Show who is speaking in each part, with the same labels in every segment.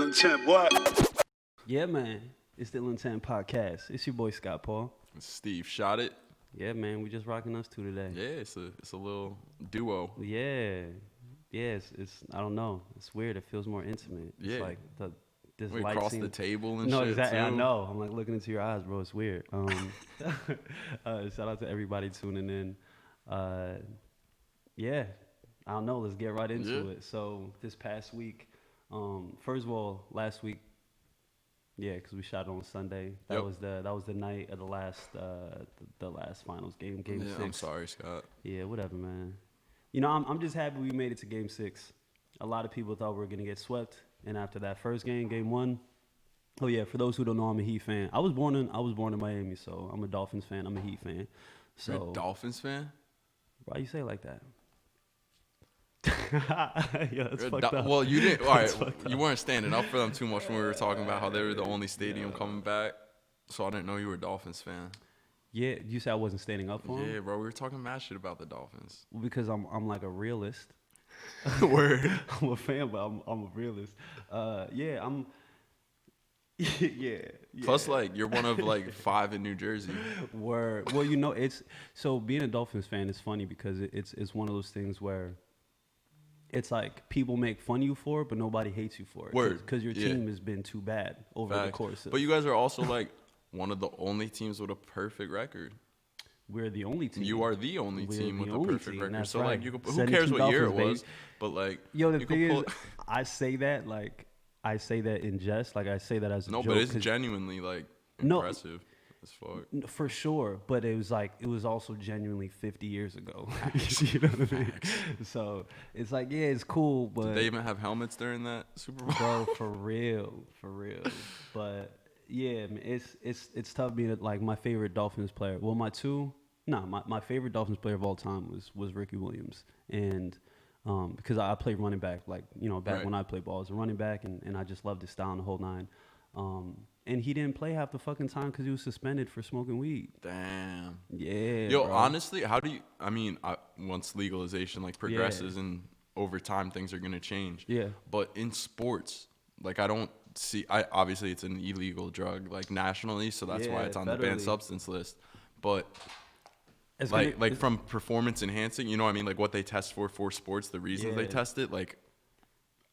Speaker 1: Intent, what?
Speaker 2: Yeah, man. It's the Intent Podcast. It's your boy Scott Paul.
Speaker 3: Steve shot it.
Speaker 2: Yeah, man. We just rocking us two today.
Speaker 3: Yeah, it's a little duo.
Speaker 2: Yeah. Yeah, it's I don't know. It's weird. It feels more intimate. It's
Speaker 3: Yeah.
Speaker 2: like this
Speaker 3: We
Speaker 2: light
Speaker 3: cross
Speaker 2: scene.
Speaker 3: the table and
Speaker 2: No,
Speaker 3: shit.
Speaker 2: exactly.
Speaker 3: Too.
Speaker 2: I know. I'm like looking into your eyes, bro. It's weird. Shout out to everybody tuning in. Yeah. I don't know. Let's get right into it. So this past week, first of all, last week, yeah, because we shot on Sunday. That was the night of the last finals game, game 6.
Speaker 3: I'm sorry, Scott.
Speaker 2: Yeah, whatever, man. You know, I'm just happy we made it to game 6. A lot of people thought we were gonna get swept, and after that first game, game 1. Oh yeah, for those who don't know, I'm a Heat fan. I was born in Miami, so I'm a Dolphins fan. I'm a Heat fan. So
Speaker 3: You're a Dolphins fan?
Speaker 2: why you say it like that? Yeah, that's fucked up.
Speaker 3: Well, you didn't. All right, you weren't standing up for them too much when we were talking about how they were the only stadium coming back. So I didn't know you were a Dolphins fan.
Speaker 2: Yeah, you said I wasn't standing up for him?
Speaker 3: Yeah, bro, we were talking mad shit about the Dolphins.
Speaker 2: Well, because I'm like a realist.
Speaker 3: Word.
Speaker 2: I'm a fan, but I'm a realist. Yeah, I'm. Yeah.
Speaker 3: Plus, like, you're one of like 5 in New Jersey.
Speaker 2: Word. Well, you know, it's so being a Dolphins fan is funny because it's one of those things where it's like people make fun of you for it, but nobody hates you for it.
Speaker 3: Word.
Speaker 2: Because your team has been too bad over the course of.
Speaker 3: But you guys are also like one of the only teams with a perfect record.
Speaker 2: We're the only team.
Speaker 3: You are the only team with a perfect record.
Speaker 2: That's
Speaker 3: So
Speaker 2: right.
Speaker 3: like, who cares what year it was?
Speaker 2: Baby.
Speaker 3: But like,
Speaker 2: yo, the thing is, I say that in jest, like I say that as a joke.
Speaker 3: No, but it's genuinely like impressive as fuck.
Speaker 2: For sure, but it was also genuinely 50 years ago. You know what I mean? So it's like, yeah, it's cool, but
Speaker 3: did they even have helmets during that Super Bowl?
Speaker 2: Bro, for real. But yeah, man, it's tough being like my favorite Dolphins player. Well, my favorite Dolphins player of all time was Ricky Williams, and because I played running back, like, you know, back when I played ball as a running back, and I just loved his style and the whole nine. And he didn't play half the fucking time because he was suspended for smoking weed.
Speaker 3: Damn.
Speaker 2: Yeah.
Speaker 3: Yo,
Speaker 2: bro.
Speaker 3: honestly, how do you? I mean, once legalization like progresses and over time things are gonna change.
Speaker 2: Yeah.
Speaker 3: But in sports, like I don't see. Obviously it's an illegal drug like nationally, so that's why it's on the banned substance list. But like from performance enhancing, you know what I mean? Like what they test for sports, the reasons they test it, like.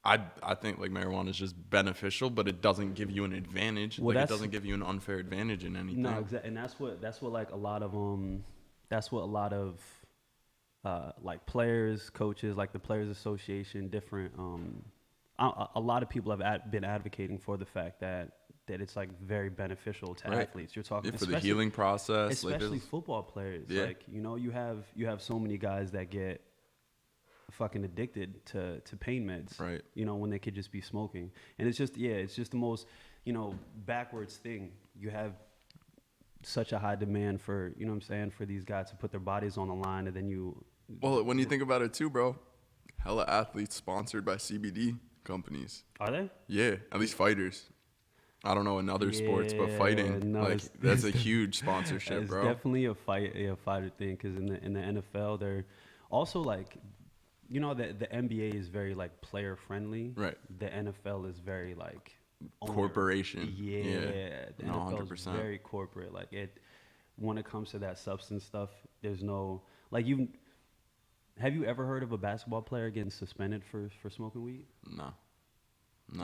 Speaker 3: I think like marijuana is just beneficial, but it doesn't give you an advantage. Well, like it doesn't give you an unfair advantage in anything.
Speaker 2: No, exactly, and that's what like a lot of like players, coaches, like the Players Association, different a lot of people have been advocating for the fact that it's like very beneficial to athletes. You're talking
Speaker 3: for the healing process,
Speaker 2: especially
Speaker 3: like
Speaker 2: football players. Like, you know, you have so many guys that get fucking addicted to pain meds,
Speaker 3: right?
Speaker 2: You know, when they could just be smoking. And it's just the most, you know, backwards thing. You have such a high demand for, you know what I'm saying, for these guys to put their bodies on the line, and then
Speaker 3: well, when you think about it too, bro, hella athletes sponsored by CBD companies.
Speaker 2: Are they?
Speaker 3: Yeah, at least fighters. I don't know in other sports, but fighting, like that's a huge sponsorship,
Speaker 2: it's
Speaker 3: bro.
Speaker 2: It's definitely a fighter thing, because in the NFL, they're also like, you know, the NBA is very like player friendly. Right. The NFL is very like
Speaker 3: corporation.
Speaker 2: Yeah. The NFL
Speaker 3: 100%.
Speaker 2: is very corporate. Like when it comes to that substance stuff, there's no like have you ever heard of a basketball player getting suspended for smoking weed?
Speaker 3: No.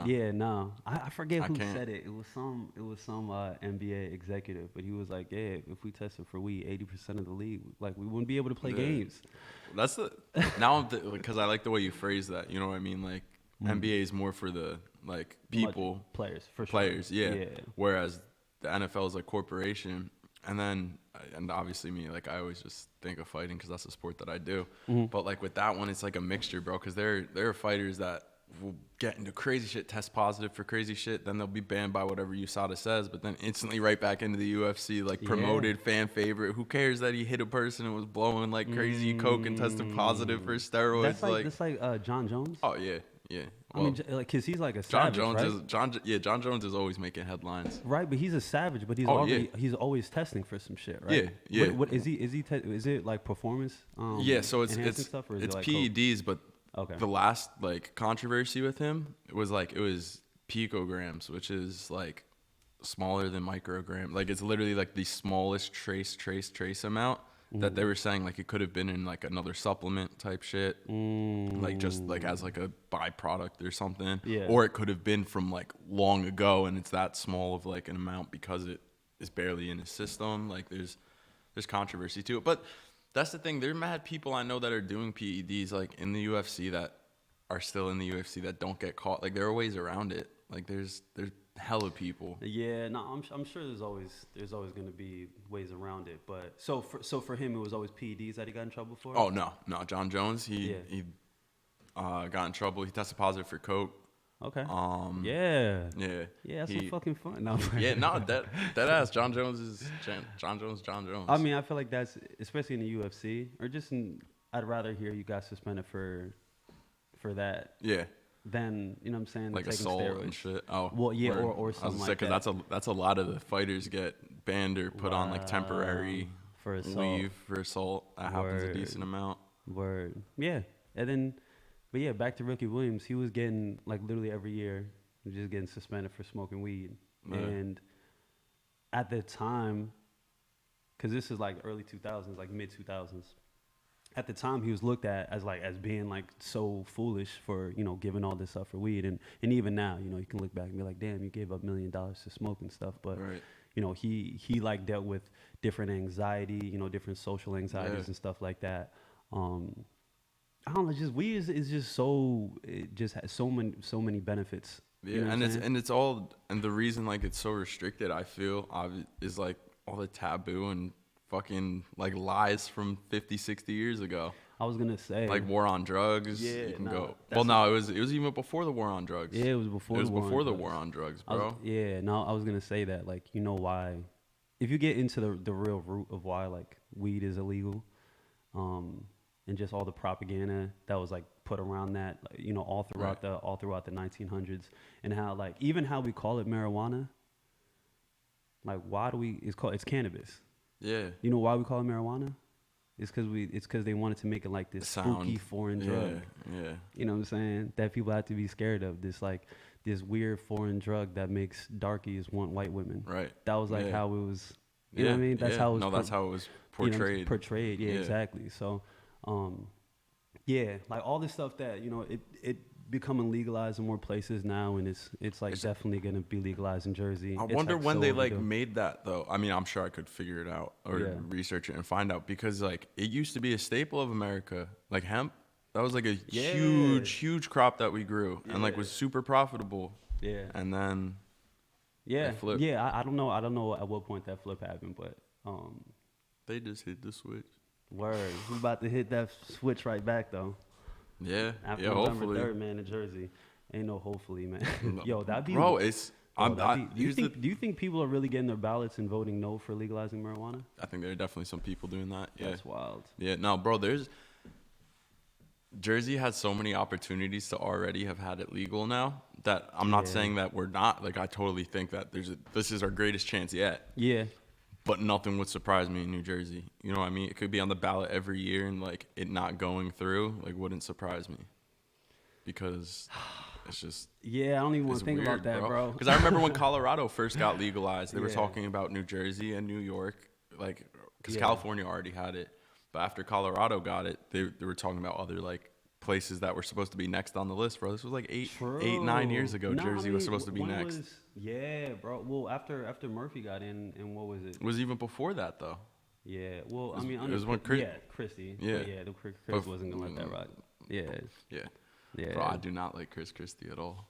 Speaker 2: Yeah, no. I forget who said it. It was some NBA executive, but he was like, yeah, if we tested for weed, 80% of the league, like, we wouldn't be able to play games.
Speaker 3: That's because I like the way you phrase that. You know what I mean? Like, NBA is more for the like people,
Speaker 2: players, for sure.
Speaker 3: Players, yeah. Whereas the NFL is like corporation, and obviously me, like I always just think of fighting because that's the sport that I do. Mm-hmm. But like with that one, it's like a mixture, bro. Because there are fighters that will get into crazy shit, test positive for crazy shit, then they'll be banned by whatever USADA says, but then instantly right back into the UFC, like promoted, fan favorite. Who cares that he hit a person and was blowing like crazy coke and tested positive for steroids?
Speaker 2: That's like John Jones.
Speaker 3: Oh yeah.
Speaker 2: Well, I mean, like, cause he's like a savage,
Speaker 3: John Jones is always making headlines.
Speaker 2: Right, but he's a savage, but he's always testing for some shit, right?
Speaker 3: Yeah.
Speaker 2: What is he? Is it like performance?
Speaker 3: So it's
Speaker 2: stuff, or is
Speaker 3: it's
Speaker 2: it like
Speaker 3: PEDs, but
Speaker 2: okay.
Speaker 3: The last like controversy with him was like it was picograms, which is like smaller than microgram. Like it's literally like the smallest trace amount that they were saying like it could have been in like another supplement type shit, like just like as like a byproduct or something, or it could have been from like long ago and it's that small of like an amount because it is barely in his system. Like there's controversy to it, but that's the thing. There are mad people I know that are doing PEDs like in the UFC that are still in the UFC that don't get caught. Like there are ways around it. Like there's hella people.
Speaker 2: Yeah, no, I'm sure there's always going to be ways around it. But so for him, it was always PEDs that he got in trouble for.
Speaker 3: Oh no, John Jones, he got in trouble. He tested positive for coke.
Speaker 2: Okay.
Speaker 3: Yeah.
Speaker 2: That's so fucking fun. No,
Speaker 3: that ass. John Jones is John Jones.
Speaker 2: I mean, I feel like that's especially in the UFC or just I'd rather hear you got suspended for that.
Speaker 3: Yeah.
Speaker 2: Than, you know what I'm saying,
Speaker 3: like assault steroids and shit. Oh,
Speaker 2: well, yeah, or something like that.
Speaker 3: Because that's a lot of the fighters get banned or put on like temporary
Speaker 2: for assault.
Speaker 3: leave for assault. That happens a decent amount.
Speaker 2: Word. Yeah, and then, but yeah, back to Ricky Williams. He was getting like literally every year, just getting suspended for smoking weed, and at the time, because this is like early 2000s, like mid 2000s. At the time, he was looked at as being like so foolish for, you know, giving all this up for weed, and even now, you know, you can look back and be like, damn, you gave up $1 million to smoke and stuff. But you know, he like dealt with different anxiety, you know, different social anxieties and stuff like that. I don't know, just weed is just it just has so many benefits.
Speaker 3: Yeah,
Speaker 2: you know
Speaker 3: and it's all, and the reason like it's so restricted, I feel, is like all the taboo and fucking like lies from 50, 60 years ago.
Speaker 2: I was gonna say
Speaker 3: like war on drugs. Yeah, you can go. Well, no, it was even before the war on drugs.
Speaker 2: Yeah, it was before.
Speaker 3: It was before the war on drugs, bro.
Speaker 2: I was gonna say that, like, you know why? If you get into the real root of why like weed is illegal, and just all the propaganda that was like put around that, like, you know, all throughout the 1900s, and how like even how we call it marijuana. Like, why do it's cannabis. Yeah. You know why we call it marijuana? It's because they wanted to make it like this spooky foreign drug. Yeah. You know what I'm saying? That people have to be scared of. This weird foreign drug that makes darkies want white women. Right. That was like how it was. You know what I mean? That's how it was.
Speaker 3: No, that's how it was portrayed.
Speaker 2: You know, portrayed. Yeah, exactly. So, like all this stuff that, you know, it becoming legalized in more places now, and it's like definitely gonna be legalized in Jersey.
Speaker 3: I wonder when they like made that though. I mean, I'm sure I could figure it out or research it and find out, because like it used to be a staple of America, like hemp. That was like a huge crop that we grew and like was super profitable. Yeah. And then flipped.
Speaker 2: Yeah, I don't know at what point that flip happened, but
Speaker 3: they just hit the switch.
Speaker 2: Word. We about to hit that switch right back though.
Speaker 3: Yeah,
Speaker 2: after November 3rd, man, in Jersey. Ain't no hopefully, man. Yo, that'd be...
Speaker 3: Bro, it's...
Speaker 2: do you think people are really getting their ballots and voting no for legalizing marijuana?
Speaker 3: I think there are definitely some people doing that, yeah.
Speaker 2: That's wild.
Speaker 3: Yeah, no, bro, Jersey has so many opportunities to already have had it legal now that I'm not saying that we're not. Like, I totally think that this is our greatest chance yet. Yeah. But nothing would surprise me in New Jersey. You know what I mean? It could be on the ballot every year, and like it not going through, like, wouldn't surprise me, because it's just
Speaker 2: I don't even want to think about that, bro.
Speaker 3: Because I remember when Colorado first got legalized, they were talking about New Jersey and New York, like, because California already had it, but after Colorado got it, they were talking about other like places that were supposed to be next on the list, bro. This was like 9 years ago. Jersey was supposed to be next.
Speaker 2: Bro. Well, after Murphy got in, and what was it?
Speaker 3: It was even before that, though.
Speaker 2: Yeah. Well, I mean, it was when Christie. Yeah. Chris wasn't gonna let that ride. Yeah.
Speaker 3: Bro, I do not like Chris Christie at all.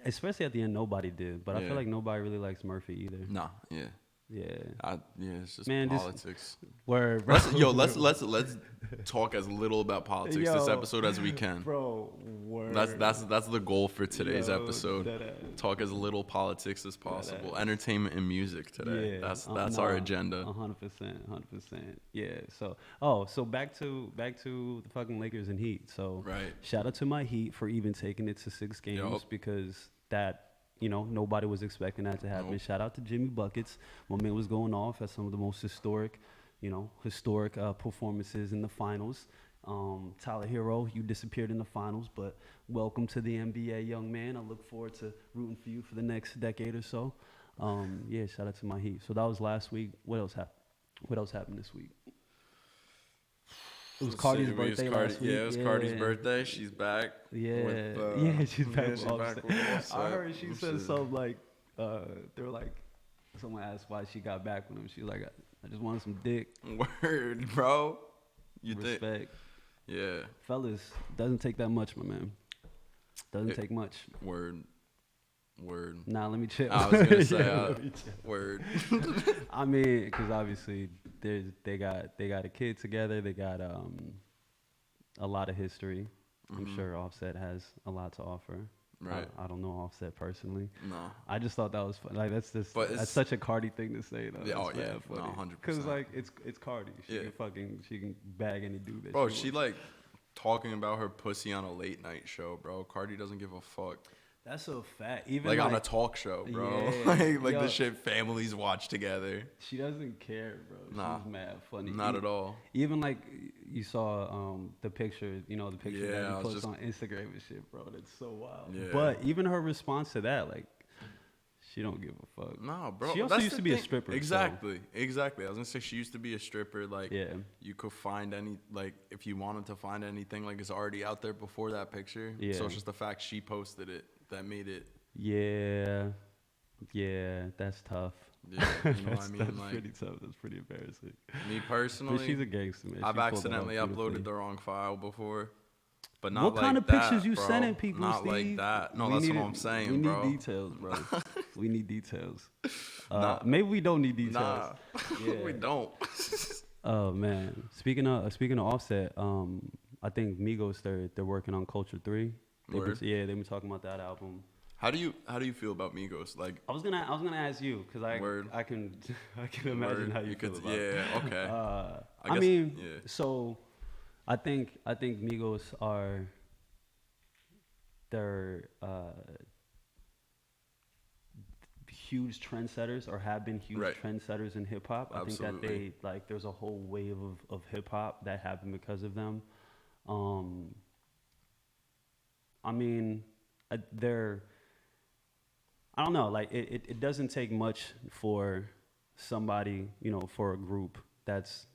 Speaker 2: Especially at the end, nobody did. But I feel like nobody really likes Murphy either.
Speaker 3: Nah. Yeah. It's just politics.
Speaker 2: Word, bro.
Speaker 3: Let's talk as little about politics this episode as we can.
Speaker 2: Bro, word.
Speaker 3: That's the goal for today's episode. Talk as little politics as possible. Entertainment and music today. That's our agenda.
Speaker 2: 100%. Yeah. So back to the fucking Lakers and Heat. So shout out to my Heat for even taking it to 6 games, because that, you know, nobody was expecting that to happen. Nope. Shout out to Jimmy Buckets. My man was going off at some of the most historic performances in the finals. Tyler Hero, you disappeared in the finals, but welcome to the NBA, young man. I look forward to rooting for you for the next decade or so. Yeah, shout out to my Heat. So that was last week. What else happened? What else happened this week? It was Cardi's birthday last week.
Speaker 3: Yeah, it was Cardi's birthday. She's back.
Speaker 2: Yeah, she's back.
Speaker 3: Yeah, she's back with Offset.
Speaker 2: I heard she said something like, they were like, someone asked why she got back with him. She was like, I just wanted some dick.
Speaker 3: Word, bro. You
Speaker 2: Respect.
Speaker 3: think? Yeah.
Speaker 2: Fellas, doesn't take that much, my man. Doesn't take much.
Speaker 3: Word.
Speaker 2: Nah, let me chill.
Speaker 3: I was gonna say, word.
Speaker 2: I mean, because obviously they got a kid together. They got a lot of history. I'm sure Offset has a lot to offer.
Speaker 3: Right.
Speaker 2: I don't know Offset personally.
Speaker 3: No.
Speaker 2: I just thought that was fun. Like that's such a Cardi thing to say though.
Speaker 3: Yeah,
Speaker 2: That's
Speaker 3: no, 100%.
Speaker 2: Because like it's Cardi. She can bag any dude that
Speaker 3: Bro,
Speaker 2: she
Speaker 3: she
Speaker 2: wants.
Speaker 3: like talking about her pussy on a late night show, bro. Cardi doesn't give a fuck.
Speaker 2: That's a fact. Even
Speaker 3: Like on a talk show, bro.
Speaker 2: Yeah,
Speaker 3: like the shit families watch together.
Speaker 2: She doesn't care, bro.
Speaker 3: Nah.
Speaker 2: She's mad funny.
Speaker 3: Not at all.
Speaker 2: Even like you saw the picture, the picture that
Speaker 3: Yeah,
Speaker 2: he posts on Instagram and shit, bro. That's so wild.
Speaker 3: Yeah.
Speaker 2: But even her response to that, like, she don't give a fuck.
Speaker 3: Nah, bro.
Speaker 2: She also used to be a stripper.
Speaker 3: Exactly. Exactly. I was gonna say she used to be a stripper. Like,
Speaker 2: Yeah.
Speaker 3: you could find any, like, if you wanted to find anything, like, it's already out there before that picture.
Speaker 2: Yeah.
Speaker 3: So it's just the fact she posted it that made it.
Speaker 2: Yeah, that's tough.
Speaker 3: Yeah, you know what I mean?
Speaker 2: That's
Speaker 3: Like,
Speaker 2: pretty tough. That's pretty embarrassing.
Speaker 3: me personally,
Speaker 2: But she's a gangster, man.
Speaker 3: I've
Speaker 2: She pulled that off
Speaker 3: accidentally
Speaker 2: beautifully.
Speaker 3: uploaded the wrong file before. But not
Speaker 2: What
Speaker 3: like
Speaker 2: kind of
Speaker 3: that,
Speaker 2: pictures you
Speaker 3: bro.
Speaker 2: sending people,
Speaker 3: Not
Speaker 2: Steve?
Speaker 3: like that. No,
Speaker 2: We
Speaker 3: that's
Speaker 2: need
Speaker 3: what
Speaker 2: it-
Speaker 3: I'm saying,
Speaker 2: we
Speaker 3: bro.
Speaker 2: need details, bro. We need details.
Speaker 3: Nah.
Speaker 2: Maybe we don't need details.
Speaker 3: Nah,
Speaker 2: Yeah.
Speaker 3: we don't.
Speaker 2: Oh man, speaking of Offset, I think Migos they're working on Culture 3.
Speaker 3: Word.
Speaker 2: They've been talking about that album.
Speaker 3: How do you feel about Migos? Like,
Speaker 2: I was gonna ask you because
Speaker 3: Word.
Speaker 2: I can imagine
Speaker 3: word,
Speaker 2: how you feel
Speaker 3: could,
Speaker 2: about it.
Speaker 3: yeah, okay.
Speaker 2: I
Speaker 3: guess-
Speaker 2: mean,
Speaker 3: yeah.
Speaker 2: so I think Migos are they're huge trendsetters or have been huge
Speaker 3: Right.
Speaker 2: trendsetters in hip hop. I think that
Speaker 3: Absolutely.
Speaker 2: there's a whole wave of hip hop that happened because of them. I mean, I don't know, like it doesn't take much for somebody, for a group that's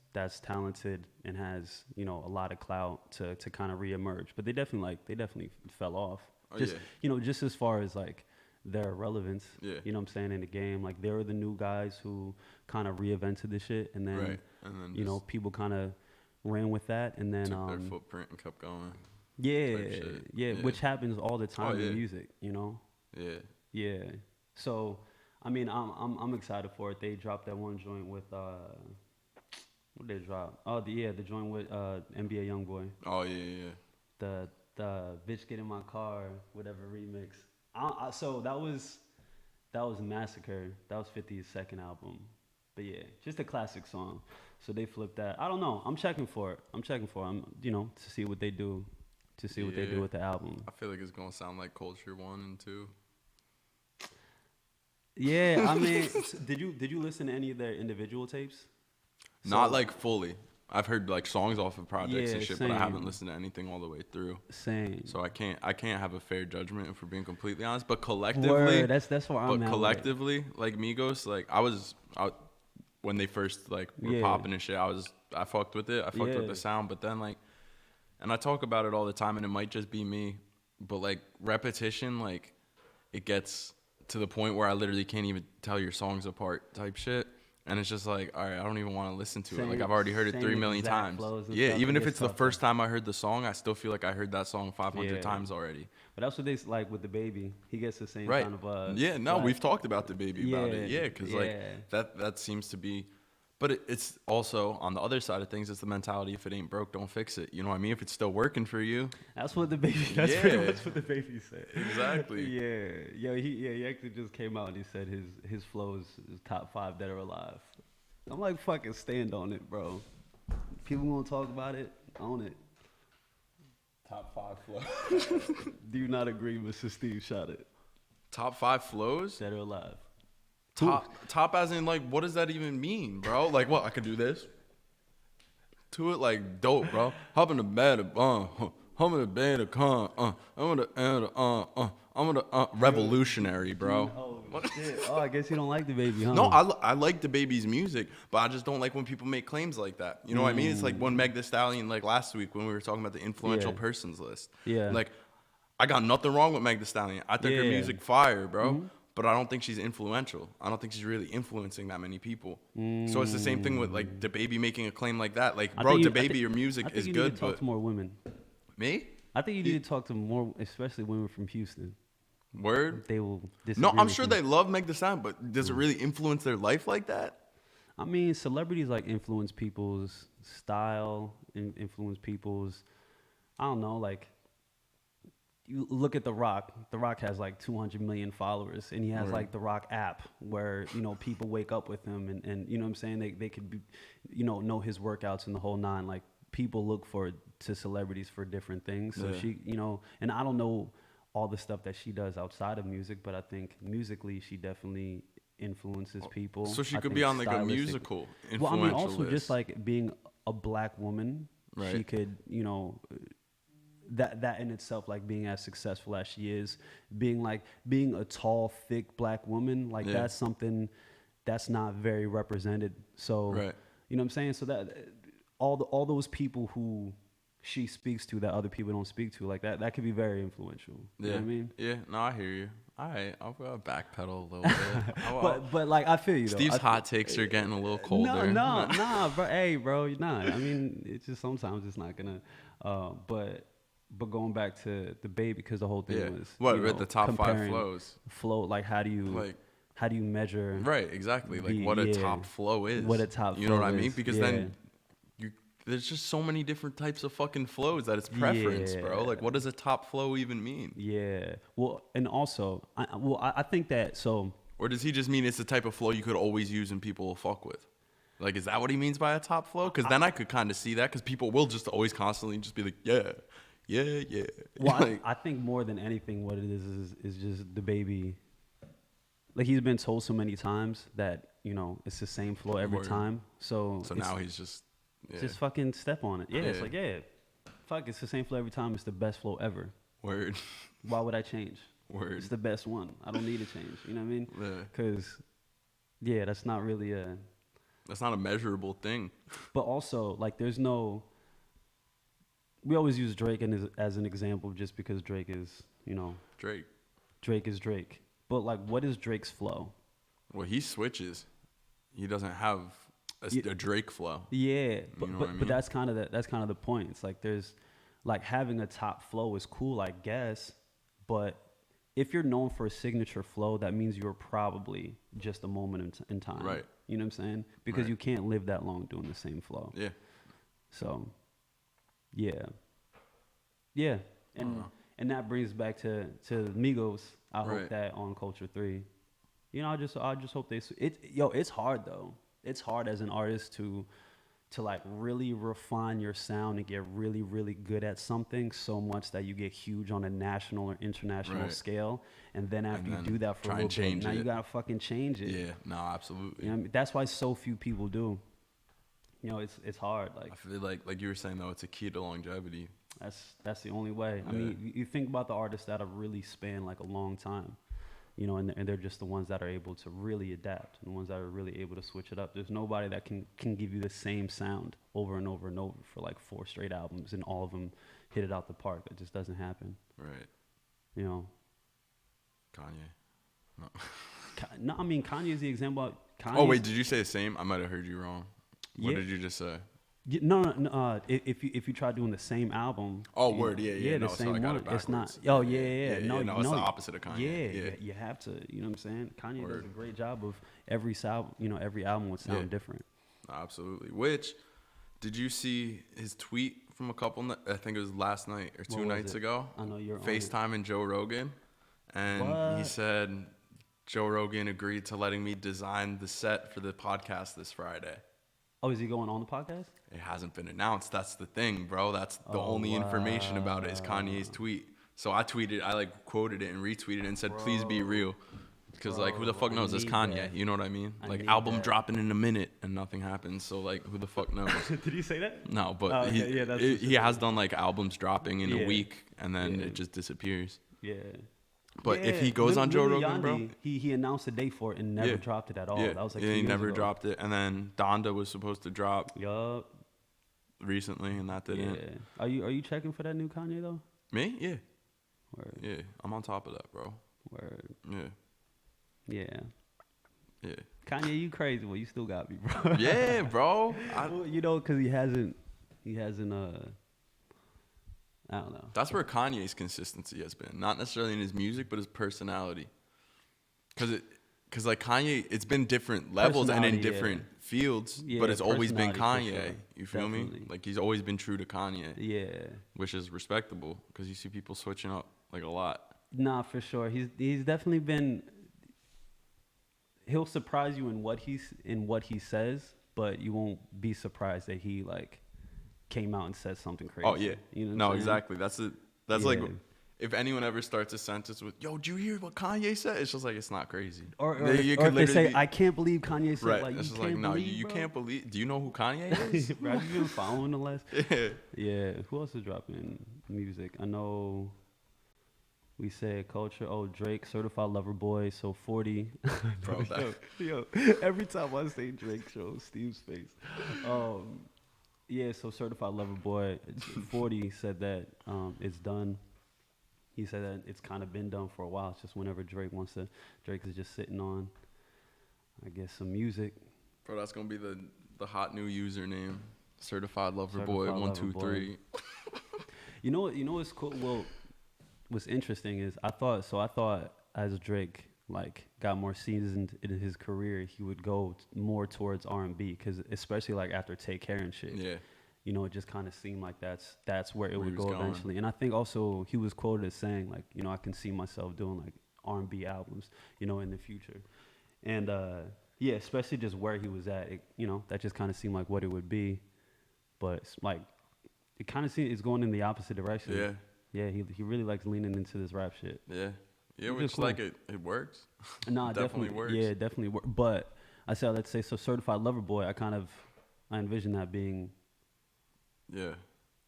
Speaker 2: talented and has, a lot of clout to kind of reemerge. But they definitely fell off.
Speaker 3: Oh,
Speaker 2: Just
Speaker 3: yeah.
Speaker 2: just as far as like their relevance.
Speaker 3: Yeah.
Speaker 2: You know what I'm saying, in the game. Like they were the new guys who kind of reinvented this shit, and then
Speaker 3: Right. And then just
Speaker 2: people kind of ran with that, and then
Speaker 3: took their footprint and kept going.
Speaker 2: yeah,
Speaker 3: shit.
Speaker 2: yeah,
Speaker 3: Yeah.
Speaker 2: which happens all the time
Speaker 3: yeah.
Speaker 2: in music,
Speaker 3: Yeah.
Speaker 2: Yeah. So, I mean, I'm excited for it. They dropped that one joint with what did they drop? Oh, the joint with NBA YoungBoy.
Speaker 3: Oh yeah.
Speaker 2: The Bitch Get in My Car, whatever remix. So that was Massacre. That was 50's second album. But yeah, just a classic song. So they flipped that. I don't know. I'm checking for it. To see what they do. To see what they do
Speaker 3: Yeah.
Speaker 2: with the album.
Speaker 3: I feel like it's gonna sound like Culture 1 and 2.
Speaker 2: Yeah, I mean, did you listen to any of their individual tapes?
Speaker 3: Not like fully. I've heard like songs off of projects and
Speaker 2: Yeah,
Speaker 3: shit, but I haven't
Speaker 2: same.
Speaker 3: listened to anything all the way through.
Speaker 2: Same.
Speaker 3: So I can't have a fair judgment if we're being completely honest. But collectively,
Speaker 2: Word, that's where I'm
Speaker 3: but
Speaker 2: at. with it.
Speaker 3: collectively, like Migos, like I when they first like were
Speaker 2: Yeah.
Speaker 3: popping and shit, I fucked with it. I fucked with
Speaker 2: Yeah.
Speaker 3: the sound, but then like, and I talk about it all the time, and it might just be me, but like repetition, like it gets to the point where I literally can't even tell your songs apart type shit. And it's just like, all right, I don't even want to listen to it. Like, I've already heard it 3 million
Speaker 2: exact
Speaker 3: times.
Speaker 2: flows and
Speaker 3: Yeah,
Speaker 2: stuff,
Speaker 3: even
Speaker 2: it
Speaker 3: if
Speaker 2: gets
Speaker 3: it's the
Speaker 2: tougher.
Speaker 3: first time I heard the song, I still feel like I heard that song 500
Speaker 2: Yeah.
Speaker 3: times already.
Speaker 2: But that's what they like with DaBaby. He gets the same
Speaker 3: Right.
Speaker 2: kind of
Speaker 3: Yeah, no,
Speaker 2: like-
Speaker 3: we've talked about DaBaby about it.
Speaker 2: Yeah,
Speaker 3: Yeah, because
Speaker 2: yeah.
Speaker 3: like that seems to be, but it's also on the other side of things. It's the mentality: if it ain't broke, don't fix it. You know what I mean? If it's still working for you,
Speaker 2: That's what DaBaby. That's pretty
Speaker 3: Yeah.
Speaker 2: much what DaBaby said.
Speaker 3: Exactly.
Speaker 2: Yeah. He actually just came out and he said his flow is top 5 dead or alive. I'm like, fucking stand on it, bro. People want to talk about it, own it.
Speaker 3: top 5 flows.
Speaker 2: Do you not agree, Mr. Steve Shot it?
Speaker 3: Top 5 flows.
Speaker 2: Dead or alive?
Speaker 3: Top as in like, what does that even mean, bro? Like, what? I could do this. to it like dope, bro. Hop in the bed, hop in the bed, I'm gonna revolutionary, bro.
Speaker 2: Oh shit! Oh, I guess you don't like DaBaby, huh?
Speaker 3: No, I like DaBaby's music, but I just don't like when people make claims like that. You know what I mean? It's like when Meg Thee Stallion, like last week when we were talking about the influential persons list.
Speaker 2: Yeah.
Speaker 3: Like, I got nothing wrong with Meg Thee Stallion. I think her music fire, bro. But I don't think she's influential. I don't think she's really influencing that many people. So it's the same thing with like DaBaby making a claim like that. Like, bro, DaBaby, your music is
Speaker 2: you
Speaker 3: good,
Speaker 2: need to talk to more women.
Speaker 3: Me?
Speaker 2: I think you need to talk to more, especially women from Houston.
Speaker 3: Word?
Speaker 2: They will disagree.
Speaker 3: No, I'm
Speaker 2: with
Speaker 3: sure
Speaker 2: you.
Speaker 3: they love Meg Thee Stallion, but does it really influence their life like that?
Speaker 2: I mean, celebrities like influence people's style, influence people's, I don't know, like, you look at The Rock. The Rock has like 200 million followers, and he has like the Rock app where, you know, people wake up with him and you know what I'm saying? They could be, you know his workouts and the whole nine. Like, people look to celebrities for different things. So she, you know, and I don't know all the stuff that she does outside of music, but I think musically she definitely influences people.
Speaker 3: So she
Speaker 2: I
Speaker 3: could
Speaker 2: think
Speaker 3: be on like a
Speaker 2: stylistic-
Speaker 3: musical influential
Speaker 2: Well, I mean, also
Speaker 3: list.
Speaker 2: just like being a black woman,
Speaker 3: Right.
Speaker 2: she could, you know, that in itself, like being as successful as she is, being a tall, thick black woman, like that's something that's not very represented. So, you know what I'm saying? So that all those people who she speaks to that other people don't speak to, like that could be very influential. You know what I mean?
Speaker 3: Yeah, no, I hear you. All right, I'll backpedal a little bit.
Speaker 2: But like, I feel you though.
Speaker 3: Steve's hot takes are getting a little colder.
Speaker 2: Nah, bro. Hey, bro, you're not. I mean, it's just sometimes it's not gonna. But going back to DaBaby, because the whole thing was
Speaker 3: with the top 5 flows.
Speaker 2: Flow, like how do you measure?
Speaker 3: Right, exactly. Like what a top flow is.
Speaker 2: What a top flow is.
Speaker 3: You know what I mean? Because then there's just so many different types of fucking flows that it's preference, bro. Like, what does a top flow even mean?
Speaker 2: Yeah. Well, and also, I think that so.
Speaker 3: Or does he just mean it's the type of flow you could always use and people will fuck with? Like, is that what he means by a top flow? Because then I could kind of see that, because people will just always constantly just be like, yeah.
Speaker 2: Well,
Speaker 3: like,
Speaker 2: I think more than anything, what it is just DaBaby. Like, he's been told so many times that, you know, it's the same flow every time. So
Speaker 3: now he's just
Speaker 2: fucking step on it. Yeah, it's like, fuck, it's the same flow every time. It's the best flow ever.
Speaker 3: Word.
Speaker 2: Why would I change?
Speaker 3: Word.
Speaker 2: It's the best one. I don't need to change. You know what I mean?
Speaker 3: Yeah.
Speaker 2: Because, that's not really
Speaker 3: that's not a measurable thing.
Speaker 2: But also, like, there's no. We always use Drake as an example just because Drake is, you know. Drake is Drake. But, like, what is Drake's flow?
Speaker 3: Well, he switches. He doesn't have a Drake flow.
Speaker 2: Yeah, but
Speaker 3: You know what I mean?
Speaker 2: but that's kind of the point. It's like there's, like, having a top flow is cool, I guess. But if you're known for a signature flow, that means you're probably just a moment in time.
Speaker 3: Right.
Speaker 2: You know what I'm saying? Because you can't live that long doing the same flow.
Speaker 3: Yeah.
Speaker 2: So, yeah, and that brings back to Migos. I hope that on Culture 3, you know, I just hope it's hard though. It's hard as an artist to like really refine your sound and get really, really good at something so much that you get huge on a national or international scale. And then after you do that for a little bit, now you gotta fucking change it.
Speaker 3: Yeah, no, absolutely.
Speaker 2: You know what I mean? That's why so few people do. You know, it's hard. Like,
Speaker 3: I feel like you were saying though, it's a key to longevity.
Speaker 2: That's the only way. I mean, you think about the artists that have really spanned like a long time, you know, and they're just the ones that are able to really adapt, and the ones that are really able to switch it up. There's nobody that can give you the same sound over and over and over for like 4 straight albums and all of them hit it out the park. That just doesn't happen.
Speaker 3: Right.
Speaker 2: You know.
Speaker 3: Kanye. No.
Speaker 2: No, I mean, Kanye is the example.
Speaker 3: Oh wait, did you say the same? I might have heard you wrong. What
Speaker 2: Yeah.
Speaker 3: did you just say?
Speaker 2: No. If you try doing the same album.
Speaker 3: Oh, word, yeah.
Speaker 2: The
Speaker 3: No,
Speaker 2: same
Speaker 3: so I got
Speaker 2: one.
Speaker 3: it backwards.
Speaker 2: It's not. Oh, yeah. No,
Speaker 3: it's the opposite of Kanye.
Speaker 2: Yeah, you have to. You know what I'm saying? Kanye does a great job of every album would sound different.
Speaker 3: Absolutely. Which, did you see his tweet from a couple? I think it was last night or 2 nights ago.
Speaker 2: I know you're
Speaker 3: FaceTiming Joe Rogan, and he said Joe Rogan agreed to letting me design the set for the podcast this Friday.
Speaker 2: Oh, is he going on the podcast?
Speaker 3: It hasn't been announced. That's the thing, bro. That's the only information about it is Kanye's tweet. So I like quoted it and retweeted it and said, "Please be real." Because like, who the fuck
Speaker 2: I
Speaker 3: knows? It's
Speaker 2: need
Speaker 3: Kanye.
Speaker 2: that.
Speaker 3: You know what I mean?
Speaker 2: I
Speaker 3: Like,
Speaker 2: need
Speaker 3: album
Speaker 2: that.
Speaker 3: dropping in a minute and nothing happens. So like, who the fuck knows?
Speaker 2: Did he say that?
Speaker 3: No, but
Speaker 2: Oh, okay, yeah, that's
Speaker 3: he has done like albums dropping in
Speaker 2: Yeah.
Speaker 3: a week and then
Speaker 2: Yeah.
Speaker 3: it just disappears.
Speaker 2: Yeah.
Speaker 3: But if
Speaker 2: Yeah,
Speaker 3: he goes on Joe
Speaker 2: Lil
Speaker 3: Rogan, bro,
Speaker 2: Yachty, he announced a date for it and never
Speaker 3: Yeah.
Speaker 2: dropped it at all.
Speaker 3: yeah,
Speaker 2: That was like
Speaker 3: yeah,
Speaker 2: 2
Speaker 3: he
Speaker 2: years
Speaker 3: never
Speaker 2: ago.
Speaker 3: dropped it. And then Donda was supposed to drop
Speaker 2: Yup.
Speaker 3: recently, and that didn't.
Speaker 2: Yeah. Are you checking for that new Kanye though?
Speaker 3: Me? Yeah,
Speaker 2: Word.
Speaker 3: yeah, I'm on top of that, bro.
Speaker 2: Word.
Speaker 3: Yeah,
Speaker 2: Yeah.
Speaker 3: yeah,
Speaker 2: Kanye, you crazy? Well, you still got me, bro.
Speaker 3: yeah, bro.
Speaker 2: Well, you know, because he hasn't. I don't know.
Speaker 3: That's where Kanye's consistency has been, not necessarily in his music, but his personality. Because like Kanye, it's been different levels and in
Speaker 2: Personality, yeah.
Speaker 3: different fields,
Speaker 2: Yeah,
Speaker 3: but it's always been
Speaker 2: personality,
Speaker 3: Kanye.
Speaker 2: for sure.
Speaker 3: You feel me?
Speaker 2: Definitely.
Speaker 3: Like he's always been true to Kanye,
Speaker 2: Yeah.
Speaker 3: which is respectable because you see people switching up like a lot.
Speaker 2: Nah, for sure. He's definitely been. He'll surprise you in what he says, but you won't be surprised that he like came out and said something crazy.
Speaker 3: Oh yeah,
Speaker 2: You know what
Speaker 3: no,
Speaker 2: I'm saying?
Speaker 3: exactly. That's
Speaker 2: Yeah.
Speaker 3: like if anyone ever starts a sentence with "Yo, did you hear what Kanye said?" It's just like it's not crazy.
Speaker 2: Or
Speaker 3: You
Speaker 2: or
Speaker 3: could
Speaker 2: if they say,
Speaker 3: literally be-
Speaker 2: "I can't believe Kanye said,"
Speaker 3: right,
Speaker 2: like,
Speaker 3: it's
Speaker 2: you
Speaker 3: just
Speaker 2: can't
Speaker 3: like no,
Speaker 2: believe,
Speaker 3: you
Speaker 2: bro?
Speaker 3: can't believe. Do you know who Kanye is?
Speaker 2: Bro, have you been following the last?
Speaker 3: Yeah.
Speaker 2: Yeah. Who else is dropping music? I know. We said Culture. Oh, Drake, Certified Lover Boy. So 40.
Speaker 3: Bro, that-
Speaker 2: yo, every time I say Drake, show Steve's face. Yeah. So Certified Lover Boy. 40 said that it's done. He said that it's kind of been done for a while. It's just whenever Drake wants to. Drake is just sitting on, I guess, some music.
Speaker 3: Bro, that's gonna be the hot new username. Certified Lover
Speaker 2: Certified
Speaker 3: Boy
Speaker 2: Lover
Speaker 3: 1 2
Speaker 2: Boy.
Speaker 3: 3.
Speaker 2: You know what's cool? Well, what's interesting is I thought as Drake like got more seasoned in his career, he would go more towards R&B because especially like after Take Care and shit.
Speaker 3: Yeah.
Speaker 2: You know, it just kind of seemed like that's where it
Speaker 3: Where he
Speaker 2: would
Speaker 3: was
Speaker 2: go
Speaker 3: going.
Speaker 2: eventually. And I think also he was quoted as saying like, you know, I can see myself doing like R&B albums, you know, in the future. And yeah, especially just where he was at, it, you know, that just kind of seemed like what it would be. But it's like it kind of seems it's going in the opposite direction.
Speaker 3: Yeah.
Speaker 2: Yeah, he really likes leaning into this rap shit.
Speaker 3: Yeah. Yeah,
Speaker 2: Which
Speaker 3: which
Speaker 2: is cool.
Speaker 3: like it works.
Speaker 2: Nah,
Speaker 3: Definitely works.
Speaker 2: Yeah, definitely works. But I said, let's say, so Certified Lover Boy, I envision that being
Speaker 3: Yeah.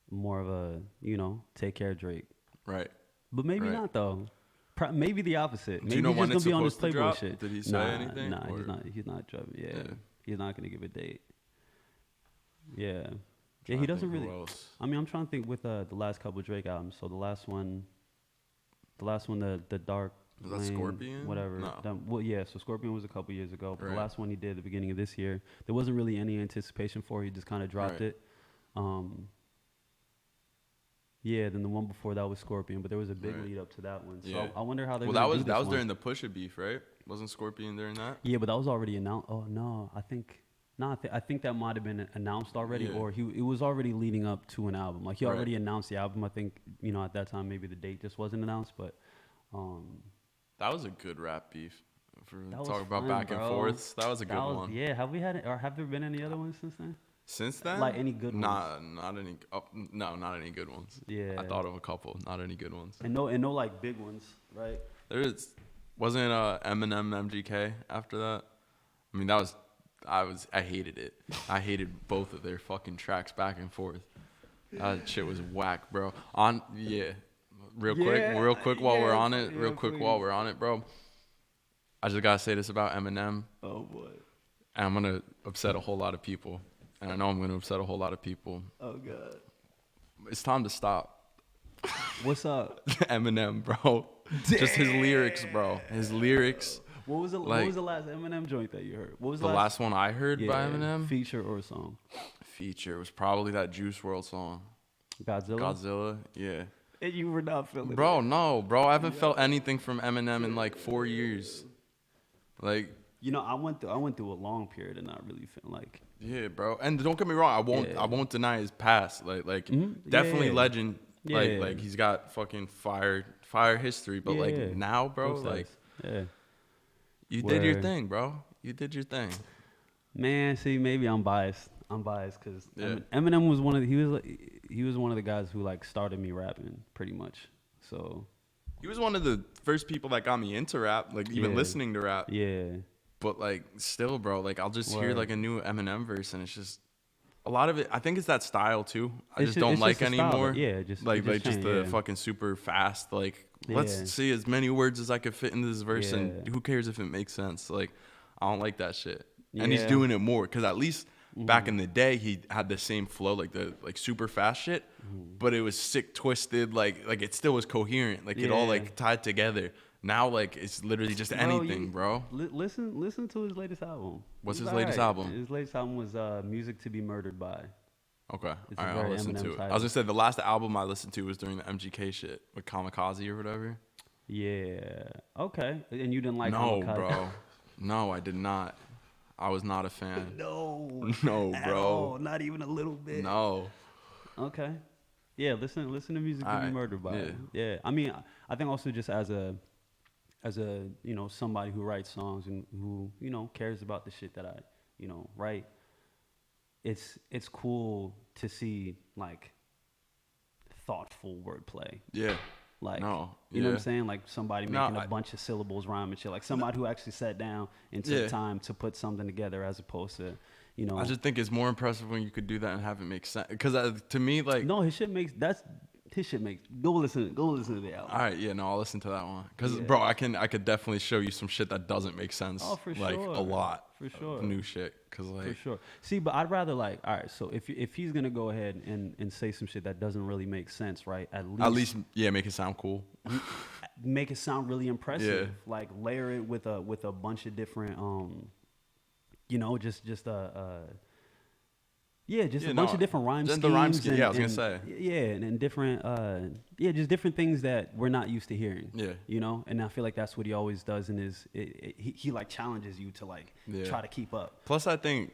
Speaker 2: more of a, you know, Take Care Drake.
Speaker 3: Right.
Speaker 2: But maybe
Speaker 3: Right.
Speaker 2: not though. Maybe the opposite.
Speaker 3: Do
Speaker 2: Maybe
Speaker 3: you know
Speaker 2: he's
Speaker 3: when
Speaker 2: just
Speaker 3: it's
Speaker 2: gonna be on his
Speaker 3: supposed to
Speaker 2: Playboy
Speaker 3: drop?
Speaker 2: shit.
Speaker 3: Did he say anything,
Speaker 2: Nah,
Speaker 3: or-
Speaker 2: he's not dropping. Yeah.
Speaker 3: Yeah.
Speaker 2: He's not gonna give a date. Yeah.
Speaker 3: Trying
Speaker 2: Yeah,
Speaker 3: to
Speaker 2: he doesn't
Speaker 3: think who
Speaker 2: really.
Speaker 3: else.
Speaker 2: I mean, I'm trying to think with the last couple Drake albums. So the last one, the Dark.
Speaker 3: Was that
Speaker 2: Lane,
Speaker 3: Scorpion?
Speaker 2: Whatever.
Speaker 3: No.
Speaker 2: Well, yeah. So Scorpion was a couple years ago, but
Speaker 3: Right.
Speaker 2: the last one he did at the beginning of this year, there wasn't really any anticipation for. He just kind of dropped
Speaker 3: Right.
Speaker 2: it. Yeah. Then the one before that was Scorpion, but there was a big
Speaker 3: Right.
Speaker 2: lead up to that one. So
Speaker 3: Yeah.
Speaker 2: I wonder how they're.
Speaker 3: Well,
Speaker 2: gonna
Speaker 3: that
Speaker 2: do
Speaker 3: was
Speaker 2: this one.
Speaker 3: during the Pusha beef, right? Wasn't Scorpion during that?
Speaker 2: Yeah, but that was already announced. Oh no, I think. No, I think that might have been announced already,
Speaker 3: Yeah.
Speaker 2: or it was already leading up to an album. Like he
Speaker 3: Right.
Speaker 2: already announced the album. I think at that time maybe the date just wasn't announced, but
Speaker 3: That was a good rap beef. For
Speaker 2: That was
Speaker 3: talk about
Speaker 2: fun,
Speaker 3: back and
Speaker 2: bro.
Speaker 3: forths, that was a good one.
Speaker 2: Yeah, have we had or have there been any other ones since then?
Speaker 3: Since then,
Speaker 2: Like any good ones?
Speaker 3: not any. Oh, no, not any good ones.
Speaker 2: Yeah.
Speaker 3: I thought of a couple, not any good ones.
Speaker 2: And no like big ones, right?
Speaker 3: Wasn't Eminem MGK after that. I mean, I hated it. I hated both of their fucking tracks back and forth. That shit was whack, bro. Real quick while we're on it, bro. I just gotta say this about Eminem,
Speaker 2: Oh boy.
Speaker 3: and I'm gonna upset a whole lot of people, and I know I'm gonna upset a whole lot of people.
Speaker 2: Oh god.
Speaker 3: It's time to stop.
Speaker 2: What's up?
Speaker 3: Eminem, bro. Just his lyrics, bro. His lyrics.
Speaker 2: What was the last Eminem joint that you heard? What was
Speaker 3: The last one I heard by Eminem,
Speaker 2: feature or song?
Speaker 3: feature, was probably that Juice WRLD song. Godzilla, yeah.
Speaker 2: And you were not feeling
Speaker 3: Bro,
Speaker 2: it.
Speaker 3: no, bro. I haven't felt anything from Eminem in like 4 years. Like,
Speaker 2: I went through a long period and not really feeling like.
Speaker 3: yeah, bro. And don't get me wrong, I won't deny his past. Like definitely
Speaker 2: Yeah.
Speaker 3: legend.
Speaker 2: Yeah.
Speaker 3: Like he's got fucking fire history. But
Speaker 2: Yeah.
Speaker 3: like now, bro,
Speaker 2: Most
Speaker 3: like
Speaker 2: does. Yeah.
Speaker 3: you did your
Speaker 2: Word.
Speaker 3: thing, bro. You did your thing.
Speaker 2: Man, see, maybe I'm biased. I'm biased because
Speaker 3: Yeah.
Speaker 2: Eminem was one of the guys who like started me rapping pretty much. So
Speaker 3: He was one of the first people that got me into rap, like even listening to rap.
Speaker 2: Yeah.
Speaker 3: But like still, bro, like I'll just hear
Speaker 2: Word.
Speaker 3: like a new Eminem verse, and it's just a lot of it. I think it's that style too. I
Speaker 2: It's
Speaker 3: just don't
Speaker 2: it's
Speaker 3: like
Speaker 2: the style,
Speaker 3: anymore.
Speaker 2: yeah, it just
Speaker 3: like
Speaker 2: it
Speaker 3: just
Speaker 2: changed,
Speaker 3: the
Speaker 2: yeah.
Speaker 3: fucking super fast. Like
Speaker 2: Yeah.
Speaker 3: let's see as many words as I could fit into this verse, and
Speaker 2: Yeah.
Speaker 3: who cares if it makes sense? Like I don't like that shit. And he's
Speaker 2: Yeah.
Speaker 3: doing it more because at least back in the day he had the same flow, like the like super fast shit, but it was sick twisted. Like it still was coherent. Like it all
Speaker 2: Yeah.
Speaker 3: like tied together. Now like it's literally just anything, bro.
Speaker 2: Listen to his latest album.
Speaker 3: What's
Speaker 2: He's
Speaker 3: his latest
Speaker 2: alright.
Speaker 3: album?
Speaker 2: His latest album was Music to Be Murdered By.
Speaker 3: Okay.
Speaker 2: It's
Speaker 3: All
Speaker 2: a
Speaker 3: right, I'll
Speaker 2: very
Speaker 3: listen
Speaker 2: Eminem
Speaker 3: to it. I
Speaker 2: title.
Speaker 3: was gonna say the last album I listened to was during the MGK shit with Kamikaze or whatever.
Speaker 2: Yeah. Okay. And you didn't like
Speaker 3: No,
Speaker 2: Kamikaze?
Speaker 3: bro. No, I did not. I was not a fan.
Speaker 2: No.
Speaker 3: No,
Speaker 2: At
Speaker 3: bro.
Speaker 2: all. Not even a little bit.
Speaker 3: No.
Speaker 2: Okay. Yeah, listen to Music to Be
Speaker 3: Alright,
Speaker 2: Murdered By.
Speaker 3: yeah.
Speaker 2: Yeah. I mean, I think also just as a you know, somebody who writes songs and who, you know, cares about the shit that I, you know, write, it's cool to see like thoughtful wordplay.
Speaker 3: Yeah.
Speaker 2: Like,
Speaker 3: No,
Speaker 2: you know what I'm
Speaker 3: yeah.
Speaker 2: saying? Like somebody
Speaker 3: No,
Speaker 2: making a bunch of syllables rhyme and shit. Like somebody who actually sat down and took
Speaker 3: Yeah.
Speaker 2: time to put something together as opposed to, you know.
Speaker 3: I just think it's more impressive when you could do that and have it make sense. Because to me, like,
Speaker 2: No, his shit makes, go listen to the album.
Speaker 3: all right, yeah, no, I'll listen to that one. Because,
Speaker 2: Yeah.
Speaker 3: bro, I could definitely show you some shit that doesn't make sense.
Speaker 2: Oh, for
Speaker 3: like,
Speaker 2: sure.
Speaker 3: a lot.
Speaker 2: For sure.
Speaker 3: Of new shit. Because,
Speaker 2: For
Speaker 3: like,
Speaker 2: sure. See, but I'd rather like, all right, so if he's gonna go ahead and say some shit that doesn't really make sense, right? At least
Speaker 3: yeah, make it sound cool.
Speaker 2: make it sound really impressive.
Speaker 3: Yeah.
Speaker 2: Like layer it with a bunch of different you know, just a bunch of different rhyme
Speaker 3: just
Speaker 2: schemes.
Speaker 3: the rhyme scheme.
Speaker 2: And,
Speaker 3: Yeah, I was gonna
Speaker 2: and-
Speaker 3: say.
Speaker 2: Yeah, and different just different things that we're not used to hearing.
Speaker 3: Yeah.
Speaker 2: You know, and I feel like that's what he always does in his. He like challenges you to like
Speaker 3: Yeah.
Speaker 2: try to keep up.
Speaker 3: Plus, I think,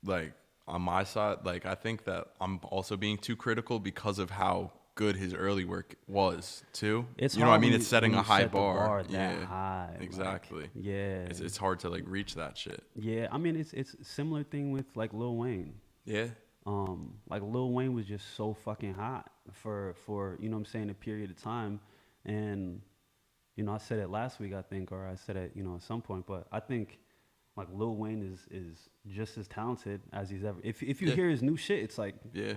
Speaker 3: like, on my side, like, I think that I'm also being too critical because of how good his early work was, too.
Speaker 2: It's
Speaker 3: you know what I
Speaker 2: hard
Speaker 3: mean?
Speaker 2: when
Speaker 3: It's setting
Speaker 2: when
Speaker 3: a
Speaker 2: you
Speaker 3: high
Speaker 2: set the
Speaker 3: bar.
Speaker 2: that
Speaker 3: Yeah.
Speaker 2: high, like,
Speaker 3: Exactly.
Speaker 2: yeah.
Speaker 3: It's hard to, like, reach that shit.
Speaker 2: Yeah, I mean it's a similar thing with like Lil Wayne.
Speaker 3: Yeah.
Speaker 2: Like Lil Wayne was just so fucking hot for you know what I'm saying, a period of time. And you know, I said it last week, I think, or I said it, you know, at some point, but I think like Lil Wayne is just as talented as he's ever. If you
Speaker 3: Yeah.
Speaker 2: hear his new shit, it's like
Speaker 3: Yeah.